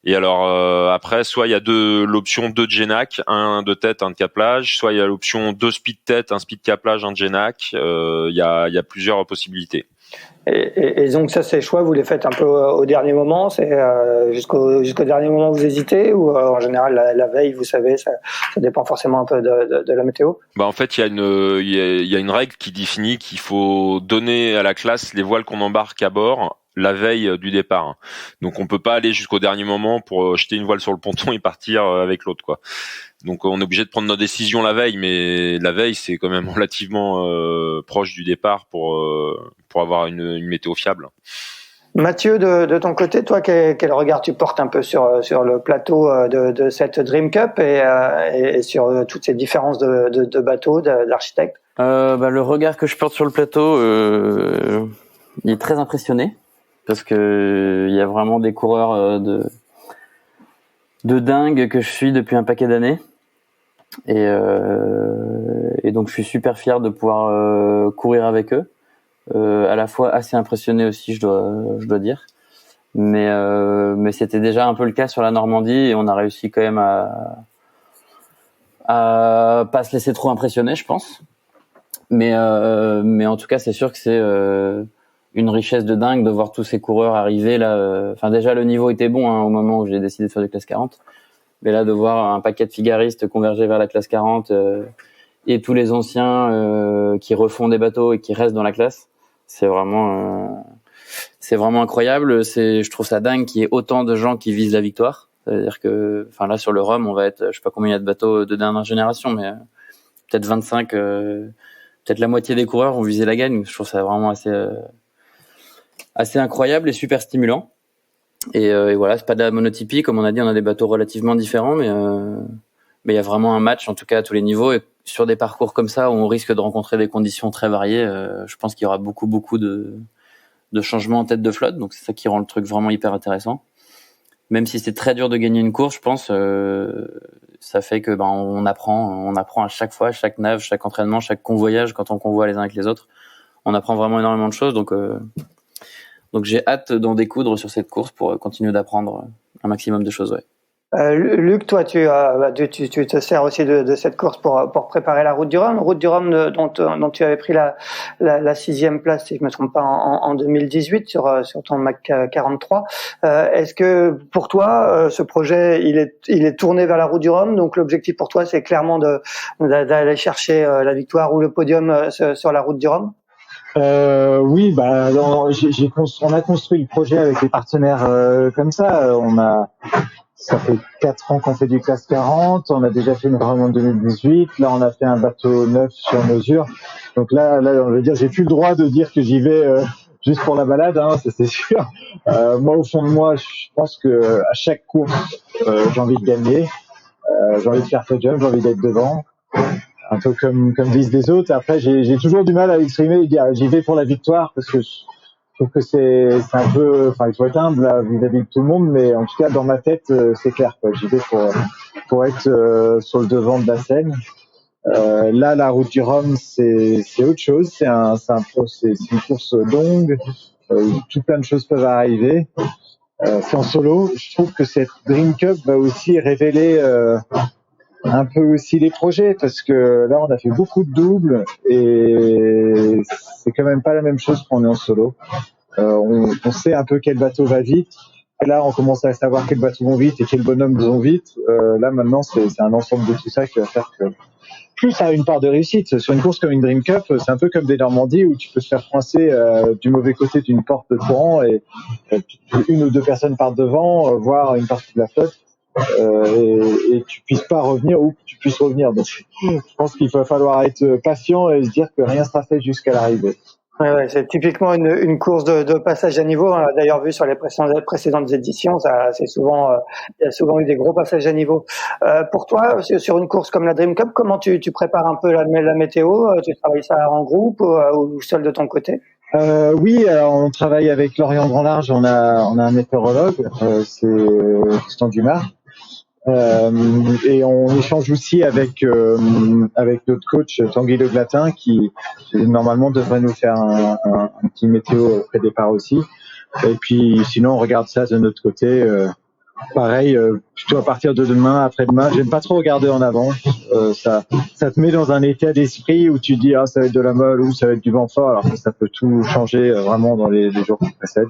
Et alors après, soit il y a l'option 2 de Genac, un de tête, un de caplage, soit il y a l'option 2 speed tête, un speed caplage, un de Genac. Il y a plusieurs possibilités. Et donc ça, ces choix, vous les faites un peu au dernier moment? C'est jusqu'au dernier moment vous hésitez, ou en général la veille, vous savez, ça dépend forcément un peu de la météo? En fait, il y a une règle qui définit qu'il faut donner à la classe les voiles qu'on embarque à bord la veille du départ. Hein. Donc on peut pas aller jusqu'au dernier moment pour jeter une voile sur le ponton et partir avec l'autre, quoi. Donc on est obligé de prendre nos décisions la veille, mais la veille c'est quand même relativement proche du départ pour avoir une météo fiable. Mathieu, de ton côté, toi, quel regard tu portes un peu sur le plateau de cette Dream Cup et sur toutes ces différences de bateaux, d'architectes? Le regard que je porte sur le plateau, il est très impressionné parce que il y a vraiment des coureurs de dingue que je suis depuis un paquet d'années et donc je suis super fier de pouvoir courir avec eux. À la fois assez impressionné aussi, je dois dire, mais c'était déjà un peu le cas sur la Normandie et on a réussi quand même à pas se laisser trop impressionner, je pense. Mais en tout cas, c'est sûr que c'est une richesse de dingue de voir tous ces coureurs arriver là. Enfin, déjà le niveau était bon au moment où j'ai décidé de faire du classe 40, mais là de voir un paquet de figaristes converger vers la classe 40 et tous les anciens qui refont des bateaux et qui restent dans la classe. C'est vraiment incroyable. Je trouve ça dingue qu'il y ait autant de gens qui visent la victoire. C'est-à-dire que, enfin là sur le Rhum, on va être, je sais pas combien il y a de bateaux de dernière génération, mais peut-être 25, peut-être la moitié des coureurs vont viser la gagne. Je trouve ça vraiment assez incroyable et super stimulant. Et voilà, c'est pas de la monotypie, comme on a dit, on a des bateaux relativement différents, mais il y a vraiment un match, en tout cas à tous les niveaux. Et sur des parcours comme ça où on risque de rencontrer des conditions très variées, je pense qu'il y aura beaucoup de changements en tête de flotte, donc c'est ça qui rend le truc vraiment hyper intéressant. Même si c'est très dur de gagner une course, je pense, ça fait que on apprend à chaque fois, chaque nave, chaque entraînement, chaque convoyage, quand on convoie les uns avec les autres, on apprend vraiment énormément de choses. Donc j'ai hâte d'en découdre sur cette course pour continuer d'apprendre un maximum de choses. Ouais. Luc, toi, tu te sers aussi de cette course pour préparer la Route du Rhum. Route du Rhum dont tu avais pris la 6e place, si je me trompe pas, en 2018 sur ton Mac 43. Est-ce que pour toi, ce projet, il est tourné vers la Route du Rhum? Donc l'objectif pour toi, c'est clairement d'aller chercher la victoire ou le podium sur la Route du Rhum? Oui, on a construit le projet avec les partenaires comme ça. Ça fait 4 ans qu'on fait du classe 40. On a déjà fait une Rhum en 2018. Là, on a fait un bateau neuf sur mesure. Donc là, on veut dire, j'ai plus le droit de dire que j'y vais juste pour la balade, ça c'est sûr. Moi, au fond de moi, je pense que à chaque course, j'ai envie de gagner. J'ai envie de faire podium, j'ai envie d'être devant. Un peu comme disent les autres. Après, j'ai toujours du mal à exprimer et dire j'y vais pour la victoire parce que je trouve que c'est un peu, enfin, il faut être humble vis-à-vis de tout le monde, mais en tout cas, dans ma tête, c'est clair, quoi. J'y vais pour être sur le devant de la scène. Là, la Route du Rhum, c'est autre chose. C'est une course longue, où tout plein de choses peuvent arriver. C'est en solo. Je trouve que cette Dream Cup va aussi révéler un peu aussi les projets, parce que là, on a fait beaucoup de doubles et c'est quand même pas la même chose quand on est en solo. On sait un peu quel bateau va vite. Et là, on commence à savoir quels bateaux vont vite et quels bonhommes vont vite. Là, maintenant, c'est un ensemble de tout ça qui va faire que plus ça a une part de réussite. Sur une course comme une Dream Cup, c'est un peu comme des Normandies où tu peux te faire coincer du mauvais côté d'une porte de courant et une ou deux personnes partent devant, voire une partie de la flotte. Et tu puisses pas revenir ou que tu puisses revenir. Donc, je pense qu'il va falloir être patient et se dire que rien sera fait jusqu'à l'arrivée. Ouais, c'est typiquement une course de passage à niveau. On l'a d'ailleurs vu sur les précédentes éditions. C'est souvent, il y a souvent eu des gros passages à niveau. Pour toi, sur une course comme la Dream Cup, comment tu prépares un peu la météo? Tu travailles ça en groupe ou seul de ton côté? Oui, alors on travaille avec Lorient Grand Large. On a un météorologue, c'est Tristan Dumas. Et on échange aussi avec notre coach Tanguy Le Glatin qui normalement devrait nous faire un petit météo au prédépart aussi. Et puis sinon on regarde ça de notre côté. Pareil, plutôt à partir de demain, après-demain. J'aime pas trop regarder en avant. Ça te met dans un état d'esprit où tu dis ça va être de la molle ou ça va être du vent fort, alors que ça peut tout changer vraiment dans les jours qui précèdent.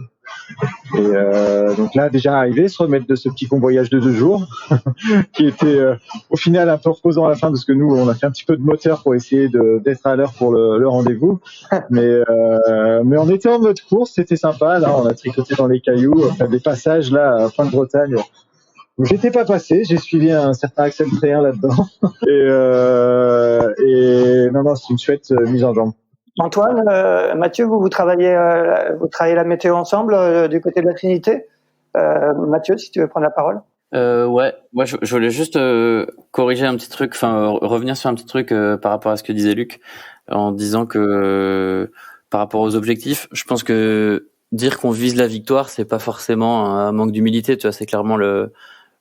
Et donc là, déjà arrivé, se remettre de ce petit convoyage de 2 jours, qui était au final un peu reposant à la fin, parce que nous, on a fait un petit peu de moteur pour essayer d'être à l'heure pour le rendez-vous. Mais on était en mode course, c'était sympa. Là, on a tricoté dans les cailloux, enfin, des passages là, à fin de Bretagne. Donc, j'étais pas passé, j'ai suivi un certain Axel Tréhin là-dedans. Et non, c'est une chouette mise en jambe. Antoine, Mathieu, vous travaillez la météo ensemble du côté de la Trinité. Mathieu, si tu veux prendre la parole. Ouais, moi je voulais juste corriger un petit truc, enfin revenir sur un petit truc par rapport à ce que disait Luc, en disant que par rapport aux objectifs, je pense que dire qu'on vise la victoire, c'est pas forcément un manque d'humilité, tu vois, c'est clairement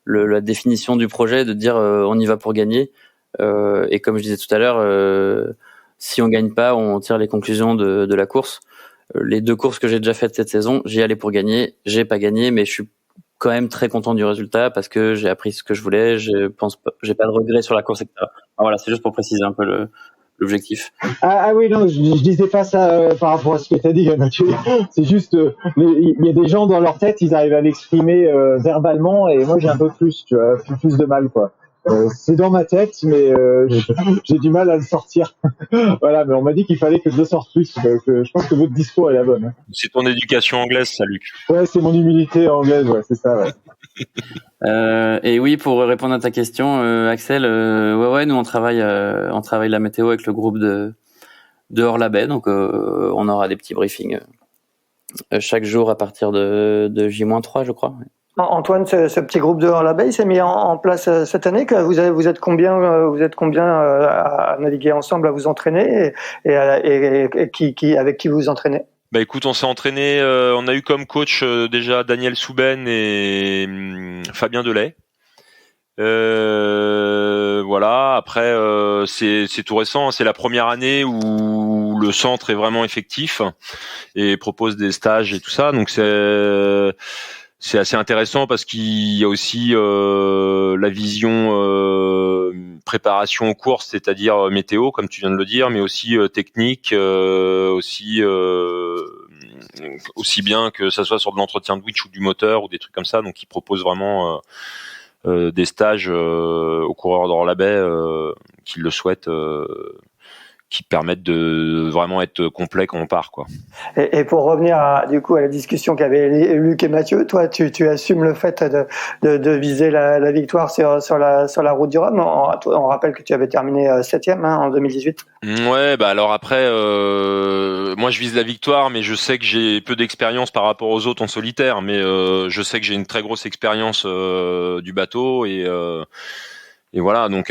la définition du projet, de dire on y va pour gagner. Et comme je disais tout à l'heure, si on gagne pas, on tire les conclusions de la course. Les 2 courses que j'ai déjà faites cette saison, j'y allais pour gagner, j'ai pas gagné, mais je suis quand même très content du résultat parce que j'ai appris ce que je voulais, je pense pas, j'ai pas de regrets sur la course, etc. Alors voilà, c'est juste pour préciser un peu l'objectif. Ah oui, non, je disais pas ça par rapport à ce que tu as dit, Mathieu. C'est juste, il y a des gens dans leur tête, ils arrivent à l'exprimer verbalement, et moi j'ai un peu plus, tu vois, plus de mal, quoi. C'est dans ma tête, mais j'ai du mal à le sortir. Voilà, mais on m'a dit qu'il fallait que je le sorte plus. Donc, je pense que votre discours est la bonne. Hein. C'est ton éducation anglaise, ça, Luc. Ouais, c'est mon humilité anglaise, ouais, c'est ça. Ouais. Et oui, pour répondre à ta question, Axel, ouais, nous on travaille la météo avec le groupe de Hors-la-Baie, donc on aura des petits briefings chaque jour à partir de J-3, je crois. Antoine, ce petit groupe de Hors-la-Baie, il s'est mis en place cette année. Que vous êtes combien à naviguer ensemble, à vous entraîner, et avec qui vous vous entraînez? Bah écoute, on s'est entraîné, on a eu comme coach déjà Daniel Souben et Fabien Delay. Voilà. Après, c'est tout récent. C'est la première année où le centre est vraiment effectif et propose des stages et tout ça. Donc c'est assez intéressant parce qu'il y a aussi la vision préparation aux courses, c'est-à-dire météo, comme tu viens de le dire, mais aussi technique, aussi bien que ça soit sur de l'entretien de winch ou du moteur ou des trucs comme ça. Donc, il propose vraiment des stages aux coureurs d'Hors-la-Baie qui le souhaitent, qui permettent de vraiment être complet quand on part, quoi. Et pour revenir à la discussion qu'avaient Luc et Mathieu, toi, tu assumes le fait de viser la victoire sur la route du Rhum. On rappelle que tu avais terminé 7e en 2018. Ouais, bah alors après, moi je vise la victoire, mais je sais que j'ai peu d'expérience par rapport aux autres en solitaire, mais je sais que j'ai une très grosse expérience du bateau et voilà, donc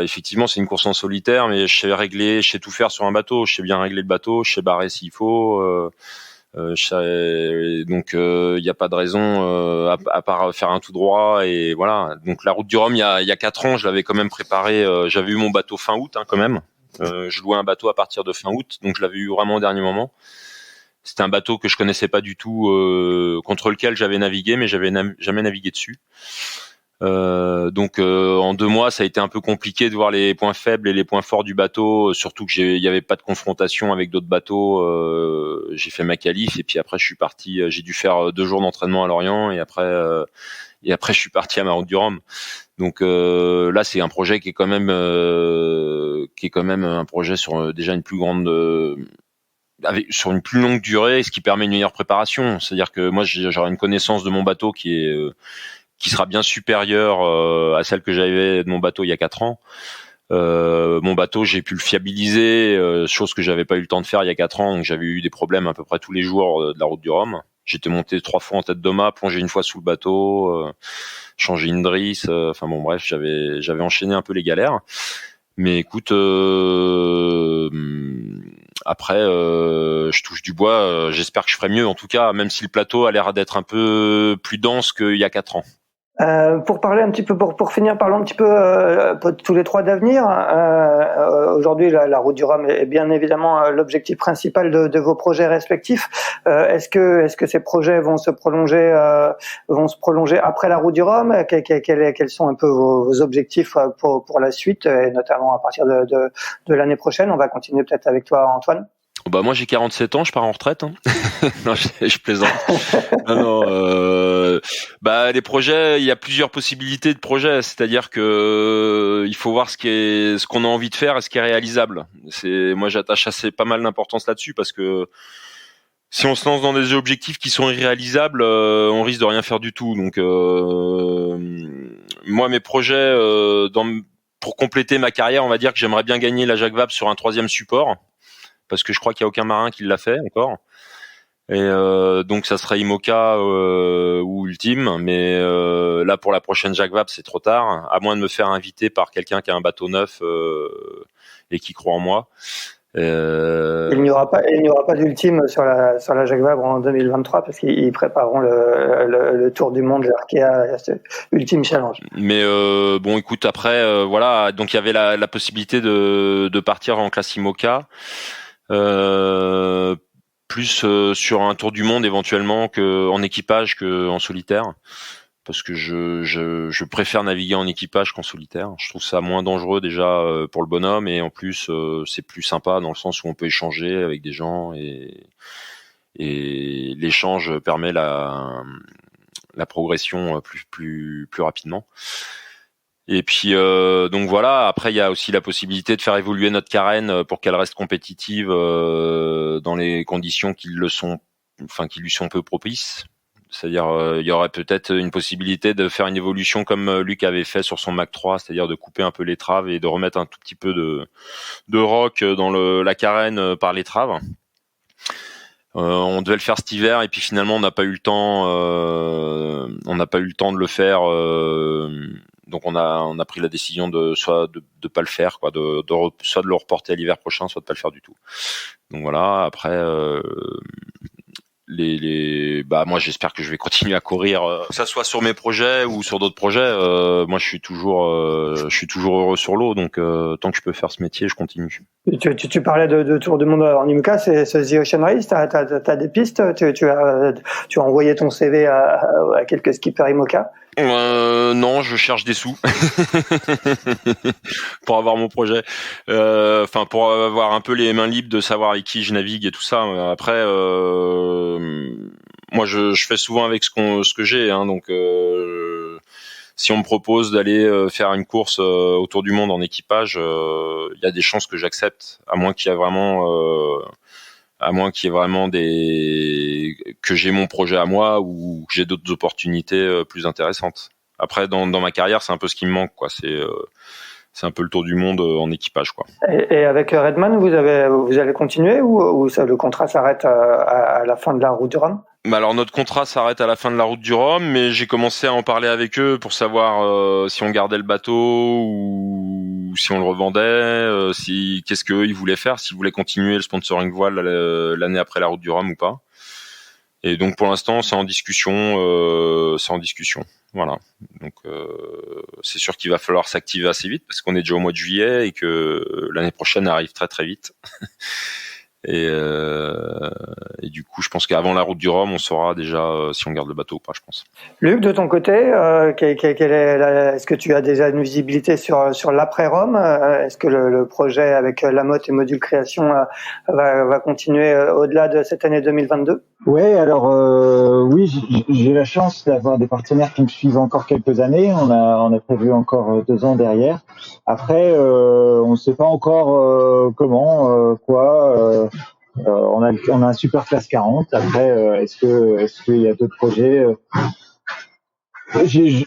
effectivement c'est une course en solitaire, mais je sais tout faire sur un bateau, je sais bien régler le bateau, je sais barrer s'il faut, donc il n'y a pas de raison à part faire un tout droit, et voilà. Donc la route du Rhum, il y a 4 ans, je l'avais quand même préparé, j'avais eu mon bateau fin août quand même, je louais un bateau à partir de fin août, donc je l'avais eu vraiment au dernier moment. C'était un bateau que je connaissais pas du tout, contre lequel j'avais navigué, mais j'avais jamais navigué dessus. Donc en 2 mois, ça a été un peu compliqué de voir les points faibles et les points forts du bateau, surtout que il y avait pas de confrontation avec d'autres bateaux. J'ai fait ma qualif et puis après je suis parti. J'ai dû faire 2 jours d'entraînement à Lorient et après je suis parti à ma route du Rhum. Donc là, c'est un projet qui est quand même un projet sur déjà une plus grande sur une plus longue durée, ce qui permet une meilleure préparation. C'est-à-dire que moi, j'aurai une connaissance de mon bateau qui sera bien supérieure à celle que j'avais de mon bateau il y a 4 ans. Mon bateau, j'ai pu le fiabiliser, chose que j'avais pas eu le temps de faire il y a 4 ans, donc j'avais eu des problèmes à peu près tous les jours de la route du Rhum. J'étais monté 3 fois en tête de mât, plongé une fois sous le bateau, changé une drisse, enfin bon bref, j'avais enchaîné un peu les galères. Mais écoute, après, je touche du bois, j'espère que je ferai mieux en tout cas, même si le plateau a l'air d'être un peu plus dense qu'il y a 4 ans. Pour parler un petit peu, pour finir, parlons un petit peu tous les 3 d'avenir. Aujourd'hui, la route du Rhum est bien évidemment l'objectif principal de vos projets respectifs. Est-ce que ces projets vont se prolonger après la route du Rhum? Quels sont un peu vos objectifs pour la suite, et notamment à partir de l'année prochaine? On va continuer peut-être avec toi, Antoine. Bah moi j'ai 47 ans, je pars en retraite. Hein. Non, je plaisante. Non. Bah les projets, il y a plusieurs possibilités de projets. C'est-à-dire que il faut voir ce qu'on a envie de faire et ce qui est réalisable. Moi j'attache pas mal d'importance là-dessus parce que si on se lance dans des objectifs qui sont irréalisables, on risque de rien faire du tout. Donc moi mes projets pour compléter ma carrière, on va dire que j'aimerais bien gagner la Jacques Vabre sur un 3e support. Parce que je crois qu'il n'y a aucun marin qui l'a fait encore. Et donc ça serait IMOCA ou Ultime, mais là pour la prochaine Jacques Vabre c'est trop tard, à moins de me faire inviter par quelqu'un qui a un bateau neuf et qui croit en moi. Il n'y aura pas d'Ultime sur la Jacques Vabre en 2023 parce qu'ils prépareront le tour du monde, l'Arkea Ultime Challenge. Mais bon, écoute, après voilà, donc il y avait la possibilité de partir en classe IMOCA. Plus sur un tour du monde éventuellement que en équipage que en solitaire, parce que je préfère naviguer en équipage qu'en solitaire. Je trouve ça moins dangereux déjà pour le bonhomme, et en plus c'est plus sympa dans le sens où on peut échanger avec des gens et l'échange permet la progression plus rapidement. Et puis donc voilà, après il y a aussi la possibilité de faire évoluer notre carène pour qu'elle reste compétitive dans les conditions qui lui sont peu propices. C'est-à-dire il y aurait peut-être une possibilité de faire une évolution comme Luc avait fait sur son Mach 3, c'est-à-dire de couper un peu l'étrave et de remettre un tout petit peu de rock dans la carène par l'étrave. On devait le faire cet hiver et puis finalement on n'a pas eu le temps de le faire. Donc on a pris la décision de pas le faire, quoi, soit de le reporter à l'hiver prochain, soit de pas le faire du tout. Donc voilà, après moi j'espère que je vais continuer à courir, que ça soit sur mes projets ou sur d'autres projets. Moi je suis toujours heureux sur l'eau, donc tant que je peux faire ce métier, je continue. Tu parlais de tour du monde en IMOCA, c'est The Ocean Race. T'as des pistes, tu as envoyé ton CV à quelques skippers IMOCA. Non, je cherche des sous pour avoir mon projet. Pour avoir un peu les mains libres de savoir avec qui je navigue et tout ça. Après, moi, je fais souvent avec ce que j'ai. Hein, donc, si on me propose d'aller faire une course autour du monde en équipage, il y a des chances que j'accepte, à moins qu'il y ait vraiment que j'ai mon projet à moi ou que j'ai d'autres opportunités plus intéressantes. Après, dans ma carrière, c'est un peu ce qui me manque, quoi. C'est un peu le tour du monde en équipage, quoi. Et avec Redman, vous allez continuer ou le contrat s'arrête à la fin de la route du Rhum? Alors notre contrat s'arrête à la fin de la route du Rhum, mais j'ai commencé à en parler avec eux pour savoir si on gardait le bateau ou si on le revendait, qu'est-ce qu'eux ils voulaient faire, s'ils voulaient continuer le sponsoring voile l'année après la route du Rhum ou pas. Et donc pour l'instant c'est en discussion. Voilà. Donc c'est sûr qu'il va falloir s'activer assez vite parce qu'on est déjà au mois de juillet et que l'année prochaine arrive très très vite. Et du coup, je pense qu'avant la route du Rhum, on saura déjà si on garde le bateau ou pas, je pense. Luc, de ton côté, est-ce que tu as déjà une visibilité sur l'après-Rhum? Est-ce que le projet avec Lamotte et Module Création va continuer au-delà de cette année 2022? Ouais, alors oui, j'ai la chance d'avoir des partenaires qui me suivent encore quelques années. On a prévu encore 2 ans derrière. Après, on ne sait pas encore comment, quoi. On a un super classe 40. Après, est-ce qu'il y a d'autres projets? Je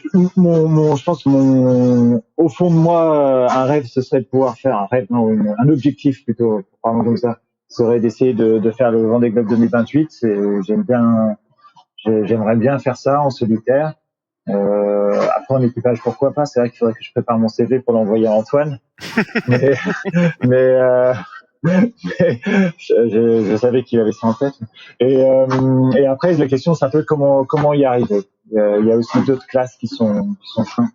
pense au fond de moi, un rêve, ce serait de pouvoir faire un objectif plutôt, parlons comme ça, serait d'essayer de faire le Vendée Globe 2028. J'aimerais bien faire ça en solitaire. Après en équipage, pourquoi pas? C'est vrai qu'il faudrait que je prépare mon CV pour l'envoyer à Antoine. mais je savais qu'il avait ça en tête. Et après, la question, c'est un peu comment y arriver. Il y a aussi d'autres classes qui sont fins.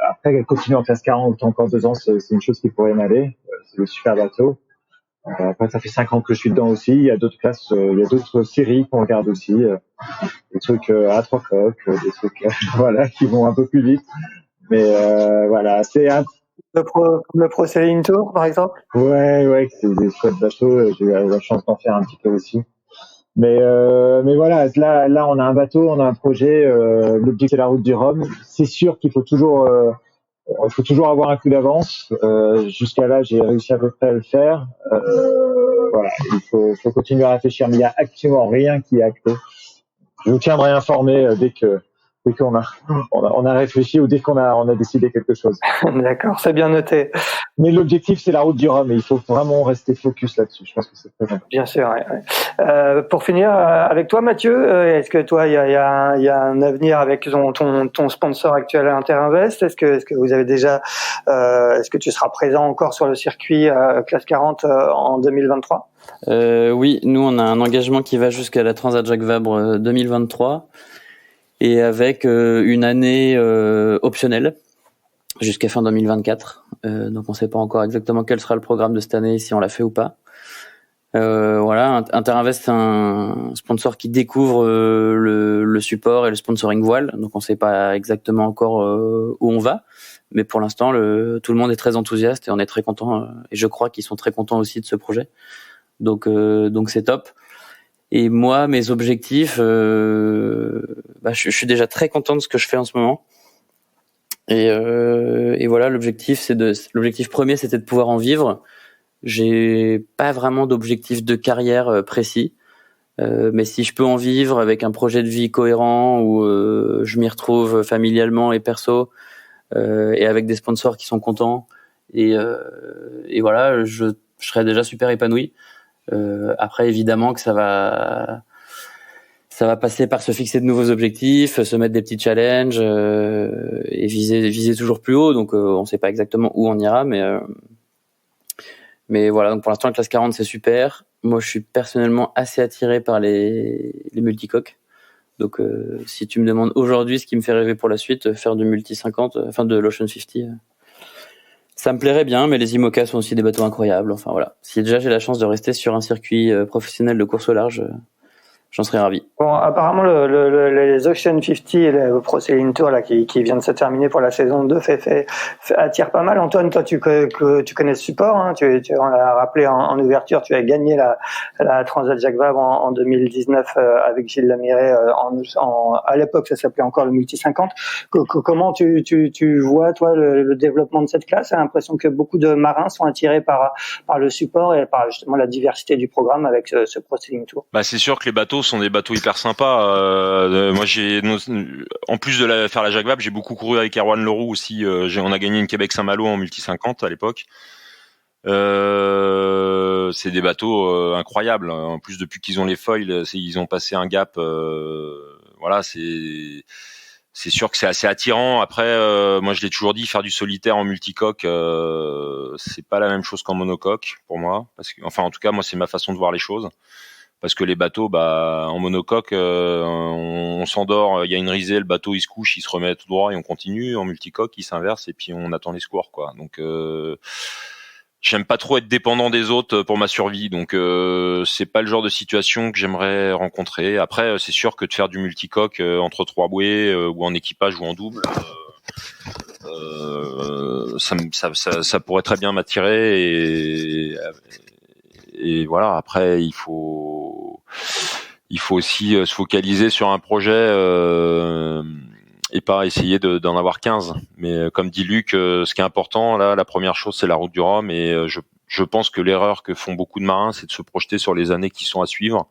Après, continuer en classe 40 encore 2 ans, c'est une chose qui pourrait m'aller. C'est le super bateau. Après, ça fait 5 ans que je suis dedans aussi. Il y a d'autres classes, il y a d'autres séries qu'on regarde aussi. Des trucs à 3 coques, des trucs voilà, qui vont un peu plus vite. Mais voilà, Le Pro Sailing Tour, par exemple? Ouais, c'est des chouettes bateaux. J'ai eu la chance d'en faire un petit peu aussi. Mais voilà, là, on a un bateau, on a un projet. L'objectif, c'est la route du Rhum. C'est sûr qu'il faut toujours avoir un coup d'avance. Jusqu'à là, j'ai réussi à peu près à le faire. Voilà, il faut continuer à réfléchir, mais il y a actuellement rien qui est acté. Je vous tiendrai informé dès qu'on a réfléchi ou dès qu'on a décidé quelque chose. D'accord, c'est bien noté. Mais l'objectif, c'est la route du Rhum et il faut vraiment rester focus là-dessus. Je pense que c'est très bien. Bien sûr. Ouais. Pour finir avec toi, Mathieu, est-ce que toi, il y a un avenir avec ton sponsor actuel Interinvest? Est-ce que vous avez déjà, est-ce que tu seras présent encore sur le circuit classe 40 en 2023? Oui, nous on a un engagement qui va jusqu'à la Transat Jacques Vabre 2023 et avec une année optionnelle jusqu'à fin 2024. Donc on sait pas encore exactement quel sera le programme de cette année, si on l'a fait ou pas. Voilà, Interinvest, c'est un sponsor qui découvre le support et le sponsoring voile. Donc on sait pas exactement encore où on va, mais pour l'instant tout le monde est très enthousiaste et on est très content. Et je crois qu'ils sont très contents aussi de ce projet. Donc c'est top. Et moi, mes objectifs, je suis déjà très content de ce que je fais en ce moment. Et voilà, l'objectif premier, c'était de pouvoir en vivre. J'ai pas vraiment d'objectif de carrière précis, mais si je peux en vivre avec un projet de vie cohérent où je m'y retrouve familialement et perso, et avec des sponsors qui sont contents, et voilà, je serais déjà super épanoui. Après, évidemment que ça va passer par se fixer de nouveaux objectifs, se mettre des petits challenges et viser toujours plus haut. Donc, on sait pas exactement où on ira, mais voilà. Donc, pour l'instant, la classe 40, c'est super. Moi, je suis personnellement assez attiré par les multicoques. Donc, si tu me demandes aujourd'hui ce qui me fait rêver pour la suite, faire du multi 50, enfin de l'Ocean 50. Ça me plairait bien, mais les IMOCA sont aussi des bateaux incroyables. Enfin voilà. Si déjà j'ai la chance de rester sur un circuit professionnel de course au large, j'en serais ravi. Bon, apparemment, les Ocean 50 et le Pro Sailing Tour là, qui vient de se terminer pour la saison 2 attire pas mal. Antoine, toi, tu connais le support. Hein, on l'a rappelé en ouverture, tu as gagné la Transat Jacques Vabre en 2019 avec Gilles Lamiré. À l'époque, ça s'appelait encore le Multi 50. Comment tu vois, toi, le développement de cette classe? J'ai l'impression que beaucoup de marins sont attirés par le support et par justement la diversité du programme avec ce Pro Sailing Tour. Bah, c'est sûr que les bateaux sont des bateaux hyper sympas. Moi, en plus de faire la Jacques Vabre, j'ai beaucoup couru avec Erwan Leroux aussi. On a gagné une Québec Saint-Malo en multi 50 à l'époque. C'est des bateaux incroyables. En plus, depuis qu'ils ont les foils, ils ont passé un gap. Voilà, c'est sûr que c'est assez attirant. Après, moi, je l'ai toujours dit, faire du solitaire en multicoque, c'est pas la même chose qu'en monocoque pour moi. Parce que, enfin, en tout cas, moi, c'est ma façon de voir les choses. Parce que les bateaux, en monocoque, on s'endort, il y a une risée, le bateau il se couche, il se remet tout droit et on continue. En multicoque, il s'inverse et puis on attend les secours, quoi. Donc, j'aime pas trop être dépendant des autres pour ma survie. Donc, c'est pas le genre de situation que j'aimerais rencontrer. Après, c'est sûr que de faire du multicoque entre trois bouées ou en équipage ou en double. Ça pourrait très bien m'attirer et voilà. Après, il faut aussi se focaliser sur un projet et pas essayer d'en avoir 15. Mais comme dit Luc, ce qui est important là, la première chose, c'est la route du Rhum. Et je pense que l'erreur que font beaucoup de marins, c'est de se projeter sur les années qui sont à suivre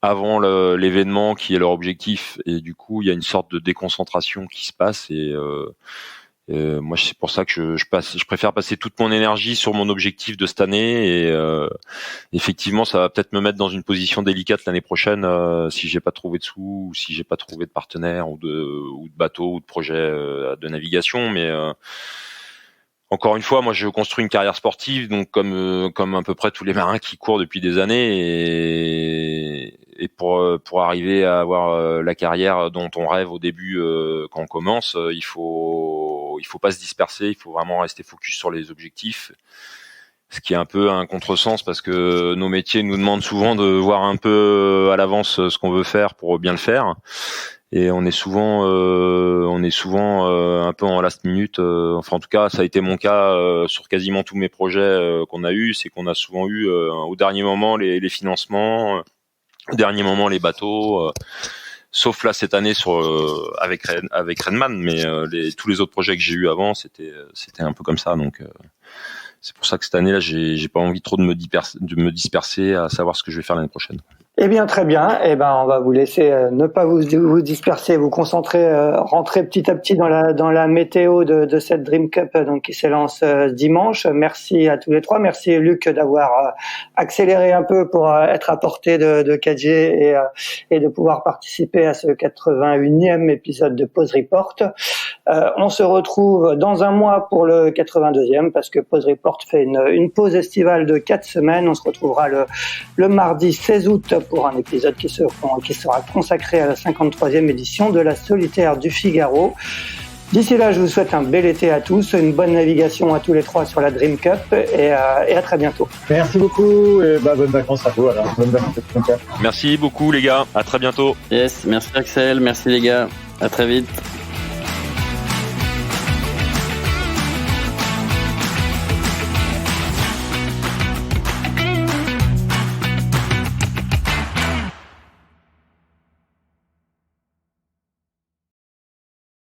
avant l'événement qui est leur objectif. Et du coup, il y a une sorte de déconcentration qui se passe et moi, c'est pour ça que je préfère passer toute mon énergie sur mon objectif de cette année et effectivement, ça va peut-être me mettre dans une position délicate l'année prochaine si j'ai pas trouvé de sous ou si j'ai pas trouvé de partenaire ou de bateau ou de projet de navigation. Mais encore une fois, moi, je construis une carrière sportive, donc comme à peu près tous les marins qui courent depuis des années et pour arriver à avoir la carrière dont on rêve au début quand on commence, il faut pas se disperser, il faut vraiment rester focus sur les objectifs. Ce qui est un peu un contresens parce que nos métiers nous demandent souvent de voir un peu à l'avance ce qu'on veut faire pour bien le faire. Et on est souvent un peu en last minute. Enfin, en tout cas, ça a été mon cas sur quasiment tous mes projets qu'on a eu. C'est qu'on a souvent eu au dernier moment les financements, au dernier moment les bateaux. Sauf là cette année avec Redman, mais tous les autres projets que j'ai eu avant, c'était un peu comme ça. Donc c'est pour ça que cette année-là, j'ai pas envie trop de me disperser à savoir ce que je vais faire l'année prochaine. Eh bien, très bien. Eh ben, on va vous laisser ne pas vous disperser, vous concentrer, rentrer petit à petit dans la météo de cette Dream Cup donc qui s'élance dimanche. Merci à tous les trois. Merci Luc d'avoir accéléré un peu pour être à portée de 4G et de pouvoir participer à ce 81e épisode de Pause Report. On se retrouve dans un mois pour le 82e parce que Pause Report fait une pause estivale de 4 semaines. On se retrouvera le mardi 16 août pour un épisode qui sera consacré à la 53e édition de la Solitaire du Figaro. D'ici là, je vous souhaite un bel été à tous, une bonne navigation à tous les trois sur la Dream Cup et à très bientôt. Merci beaucoup et bonnes vacances à vous alors. Bonnes vacances. Merci beaucoup les gars, à très bientôt. Yes, merci Axel, merci les gars, à très vite.